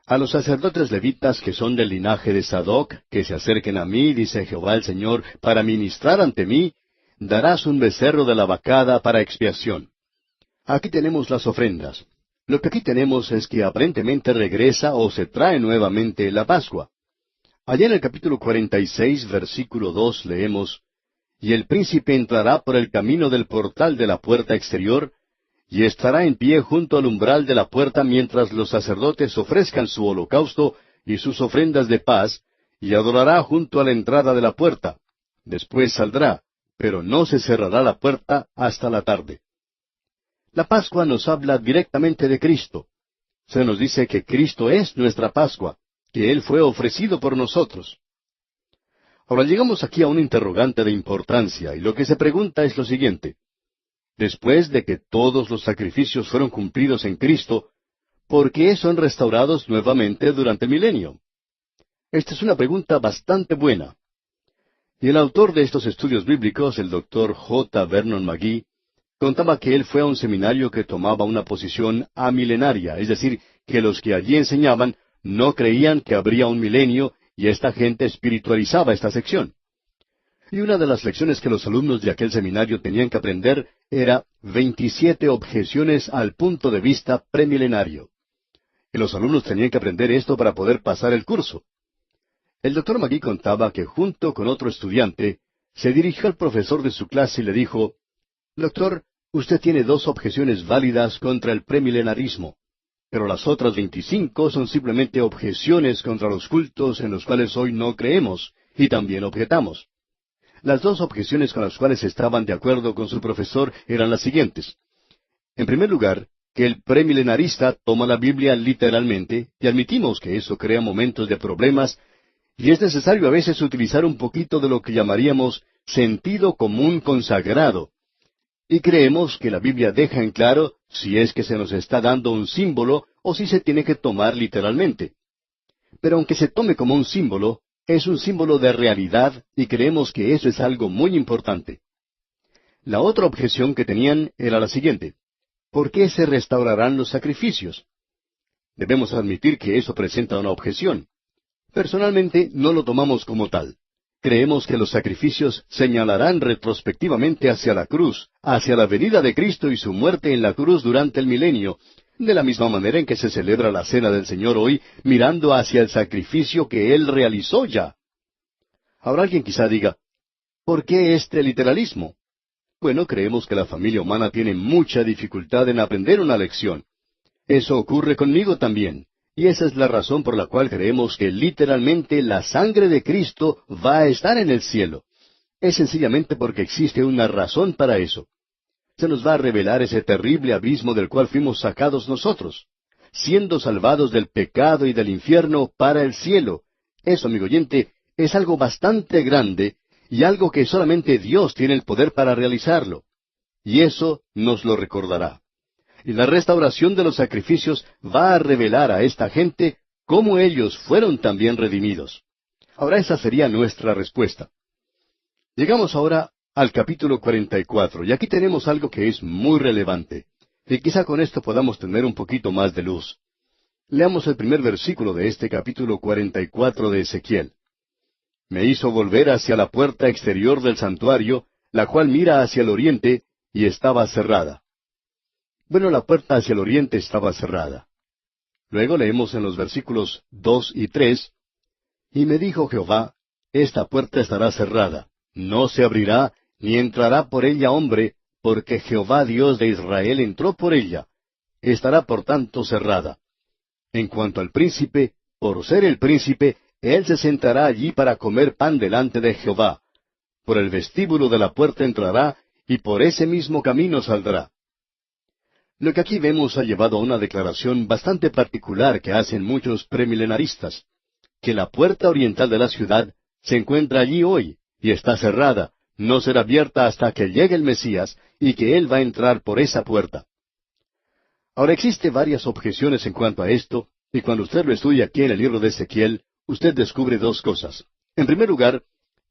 A los sacerdotes levitas que son del linaje de Sadoc, que se acerquen a mí, dice Jehová el Señor, para ministrar ante mí, darás un becerro de la vacada para expiación. Aquí tenemos las ofrendas. Lo que aquí tenemos es que aparentemente regresa o se trae nuevamente la Pascua. Allá en el capítulo 46, versículo 2, leemos, Y el príncipe entrará por el camino del portal de la puerta exterior, y estará en pie junto al umbral de la puerta mientras los sacerdotes ofrezcan su holocausto y sus ofrendas de paz, y adorará junto a la entrada de la puerta. Después saldrá, pero no se cerrará la puerta hasta la tarde. La Pascua nos habla directamente de Cristo. Se nos dice que Cristo es nuestra Pascua, que Él fue ofrecido por nosotros. Ahora llegamos aquí a un interrogante de importancia, y lo que se pregunta es lo siguiente. Después de que todos los sacrificios fueron cumplidos en Cristo, ¿por qué son restaurados nuevamente durante el milenio? Esta es una pregunta bastante buena. Y el autor de estos estudios bíblicos, el doctor J. Vernon McGee, contaba que él fue a un seminario que tomaba una posición amilenaria, es decir, que los que allí enseñaban no creían que habría un milenio, y esta gente espiritualizaba esta sección. Y una de las lecciones que los alumnos de aquel seminario tenían que aprender era 27 objeciones al punto de vista premilenario. Y los alumnos tenían que aprender esto para poder pasar el curso. El doctor McGee contaba que junto con otro estudiante, se dirigió al profesor de su clase y le dijo, Doctor, usted tiene 2 objeciones válidas contra el premilenarismo, pero las otras 25 son simplemente objeciones contra los cultos en los cuales hoy no creemos, y también objetamos. Las 2 objeciones con las cuales estaban de acuerdo con su profesor eran las siguientes. En primer lugar, que el premilenarista toma la Biblia literalmente, y admitimos que eso crea momentos de problemas, y es necesario a veces utilizar un poquito de lo que llamaríamos sentido común consagrado. Y creemos que la Biblia deja en claro si es que se nos está dando un símbolo o si se tiene que tomar literalmente. Pero aunque se tome como un símbolo, es un símbolo de realidad y creemos que eso es algo muy importante. La otra objeción que tenían era la siguiente: ¿por qué se restaurarán los sacrificios? Debemos admitir que eso presenta una objeción. Personalmente no lo tomamos como tal. Creemos que los sacrificios señalarán retrospectivamente hacia la cruz, hacia la venida de Cristo y su muerte en la cruz durante el milenio, de la misma manera en que se celebra la Cena del Señor hoy, mirando hacia el sacrificio que Él realizó ya. Ahora alguien quizá diga, ¿por qué este literalismo? Bueno, creemos que la familia humana tiene mucha dificultad en aprender una lección. Eso ocurre conmigo también. Y esa es la razón por la cual creemos que literalmente la sangre de Cristo va a estar en el cielo. Es sencillamente porque existe una razón para eso. Se nos va a revelar ese terrible abismo del cual fuimos sacados nosotros, siendo salvados del pecado y del infierno para el cielo. Eso, amigo oyente, es algo bastante grande y algo que solamente Dios tiene el poder para realizarlo. Y eso nos lo recordará. Y la restauración de los sacrificios va a revelar a esta gente cómo ellos fueron también redimidos. Ahora esa sería nuestra respuesta. Llegamos ahora al capítulo 44, y aquí tenemos algo que es muy relevante. Y quizá con esto podamos tener un poquito más de luz. Leamos el primer versículo de este capítulo 44 de Ezequiel. Me hizo volver hacia la puerta exterior del santuario, la cual mira hacia el oriente, y estaba cerrada. Bueno, la puerta hacia el oriente estaba cerrada. Luego leemos en los versículos 2 y 3, y me dijo Jehová, esta puerta estará cerrada, no se abrirá, ni entrará por ella hombre, porque Jehová Dios de Israel entró por ella. Estará por tanto cerrada. En cuanto al príncipe, por ser el príncipe, él se sentará allí para comer pan delante de Jehová. Por el vestíbulo de la puerta entrará, y por ese mismo camino saldrá. Lo que aquí vemos ha llevado a una declaración bastante particular que hacen muchos premilenaristas, que la puerta oriental de la ciudad se encuentra allí hoy, y está cerrada, no será abierta hasta que llegue el Mesías, y que Él va a entrar por esa puerta. Ahora existe varias objeciones en cuanto a esto, y cuando usted lo estudia aquí en el libro de Ezequiel, usted descubre dos cosas. En primer lugar,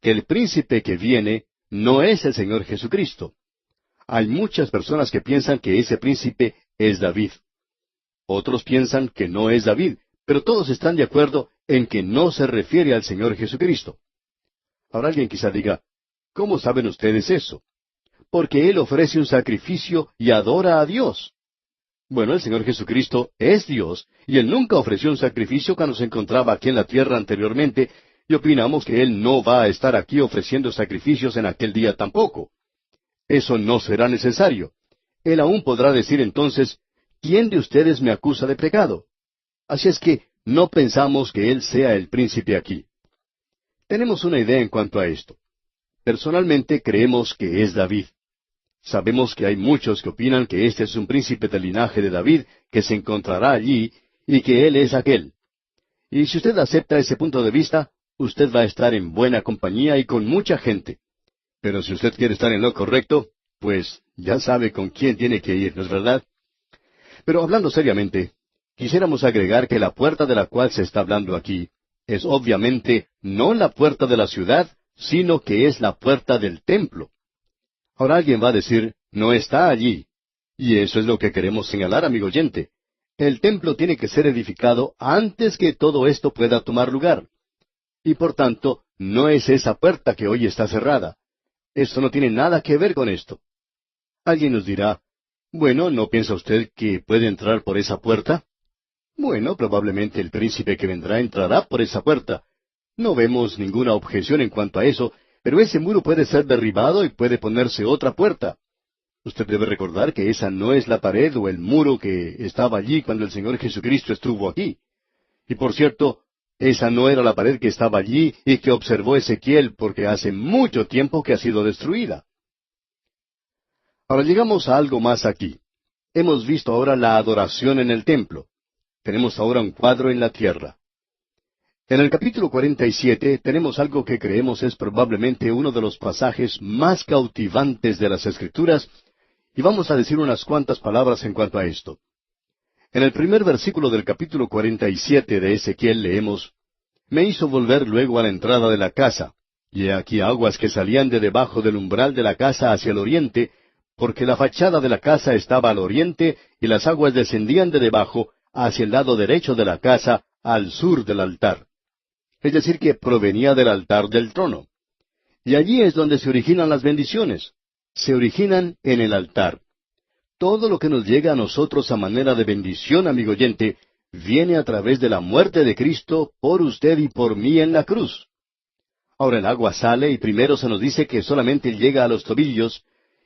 que el príncipe que viene no es el Señor Jesucristo. Hay muchas personas que piensan que ese príncipe es David. Otros piensan que no es David, pero todos están de acuerdo en que no se refiere al Señor Jesucristo. Ahora alguien quizá diga, ¿cómo saben ustedes eso? Porque Él ofrece un sacrificio y adora a Dios. Bueno, el Señor Jesucristo es Dios, y Él nunca ofreció un sacrificio cuando se encontraba aquí en la tierra anteriormente, y opinamos que Él no va a estar aquí ofreciendo sacrificios en aquel día tampoco. Eso no será necesario. Él aún podrá decir entonces, ¿quién de ustedes me acusa de pecado? Así es que no pensamos que Él sea el príncipe aquí. Tenemos una idea en cuanto a esto. Personalmente creemos que es David. Sabemos que hay muchos que opinan que este es un príncipe del linaje de David que se encontrará allí y que Él es aquel. Y si usted acepta ese punto de vista, usted va a estar en buena compañía y con mucha gente. Pero si usted quiere estar en lo correcto, pues ya sabe con quién tiene que ir, ¿no es verdad? Pero hablando seriamente, quisiéramos agregar que la puerta de la cual se está hablando aquí es obviamente no la puerta de la ciudad, sino que es la puerta del templo. Ahora alguien va a decir, no está allí. Y eso es lo que queremos señalar, amigo oyente. El templo tiene que ser edificado antes que todo esto pueda tomar lugar. Y por tanto, no es esa puerta que hoy está cerrada. Esto no tiene nada que ver con esto. Alguien nos dirá, bueno, ¿no piensa usted que puede entrar por esa puerta? Bueno, probablemente el príncipe que vendrá entrará por esa puerta. No vemos ninguna objeción en cuanto a eso, pero ese muro puede ser derribado y puede ponerse otra puerta. Usted debe recordar que esa no es la pared o el muro que estaba allí cuando el Señor Jesucristo estuvo aquí. Y por cierto, esa no era la pared que estaba allí y que observó Ezequiel, porque hace mucho tiempo que ha sido destruida. Ahora llegamos a algo más aquí. Hemos visto ahora la adoración en el templo. Tenemos ahora un cuadro en la tierra. En el capítulo 47 tenemos algo que creemos es probablemente uno de los pasajes más cautivantes de las Escrituras, y vamos a decir unas cuantas palabras en cuanto a esto. En el primer versículo del capítulo 47 de Ezequiel leemos, Me hizo volver luego a la entrada de la casa, Y he aquí aguas que salían de debajo del umbral de la casa hacia el oriente, porque la fachada de la casa estaba al oriente, y las aguas descendían de debajo hacia el lado derecho de la casa, al sur del altar. Es decir, que provenía del altar del trono. Y allí es donde se originan las bendiciones. Se originan en el altar. Todo lo que nos llega a nosotros a manera de bendición, amigo oyente, viene a través de la muerte de Cristo por usted y por mí en la cruz. Ahora el agua sale y primero se nos dice que solamente llega a los tobillos,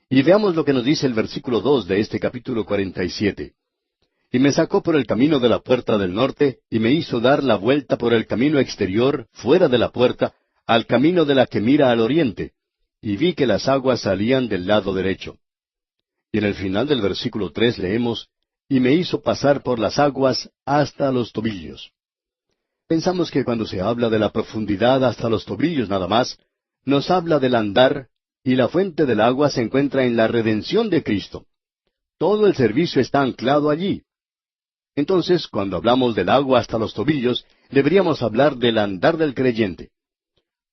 y veamos lo que nos dice el versículo 2 de este capítulo 47. Y me sacó por el camino de la puerta del norte, y me hizo dar la vuelta por el camino exterior, fuera de la puerta, al camino de la que mira al oriente, y vi que las aguas salían del lado derecho. Y en el final del versículo 3 leemos, y me hizo pasar por las aguas hasta los tobillos. Pensamos que cuando se habla de la profundidad hasta los tobillos nada más, nos habla del andar, y la fuente del agua se encuentra en la redención de Cristo. Todo el servicio está anclado allí. Entonces, cuando hablamos del agua hasta los tobillos, deberíamos hablar del andar del creyente.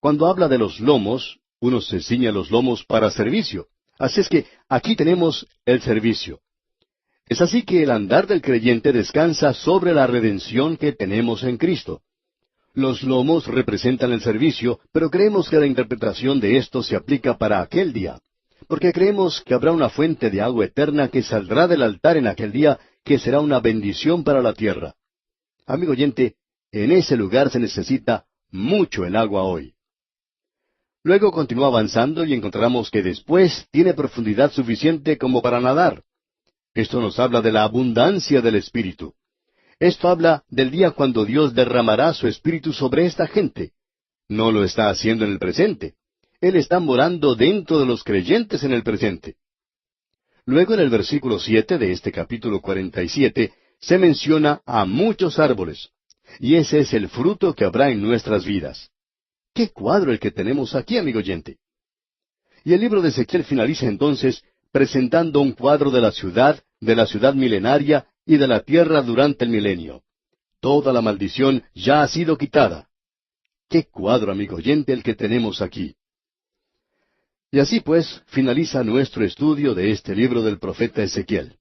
Cuando habla de los lomos, uno se ciña los lomos para servicio. Así es que aquí tenemos el servicio. Es así que el andar del creyente descansa sobre la redención que tenemos en Cristo. Los lomos representan el servicio, pero creemos que la interpretación de esto se aplica para aquel día, porque creemos que habrá una fuente de agua eterna que saldrá del altar en aquel día, que será una bendición para la tierra. Amigo oyente, en ese lugar se necesita mucho el agua hoy. Luego continúa avanzando y encontramos que después tiene profundidad suficiente como para nadar. Esto nos habla de la abundancia del Espíritu. Esto habla del día cuando Dios derramará su Espíritu sobre esta gente. No lo está haciendo en el presente. Él está morando dentro de los creyentes en el presente. Luego en el versículo 7 de este capítulo 47 se menciona a muchos árboles. Y ese es el fruto que habrá en nuestras vidas. ¡Qué cuadro el que tenemos aquí, amigo oyente! Y el libro de Ezequiel finaliza entonces presentando un cuadro de la ciudad milenaria y de la tierra durante el milenio. Toda la maldición ya ha sido quitada. ¡Qué cuadro, amigo oyente, el que tenemos aquí! Y así pues, finaliza nuestro estudio de este libro del profeta Ezequiel.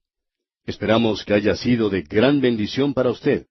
Esperamos que haya sido de gran bendición para usted.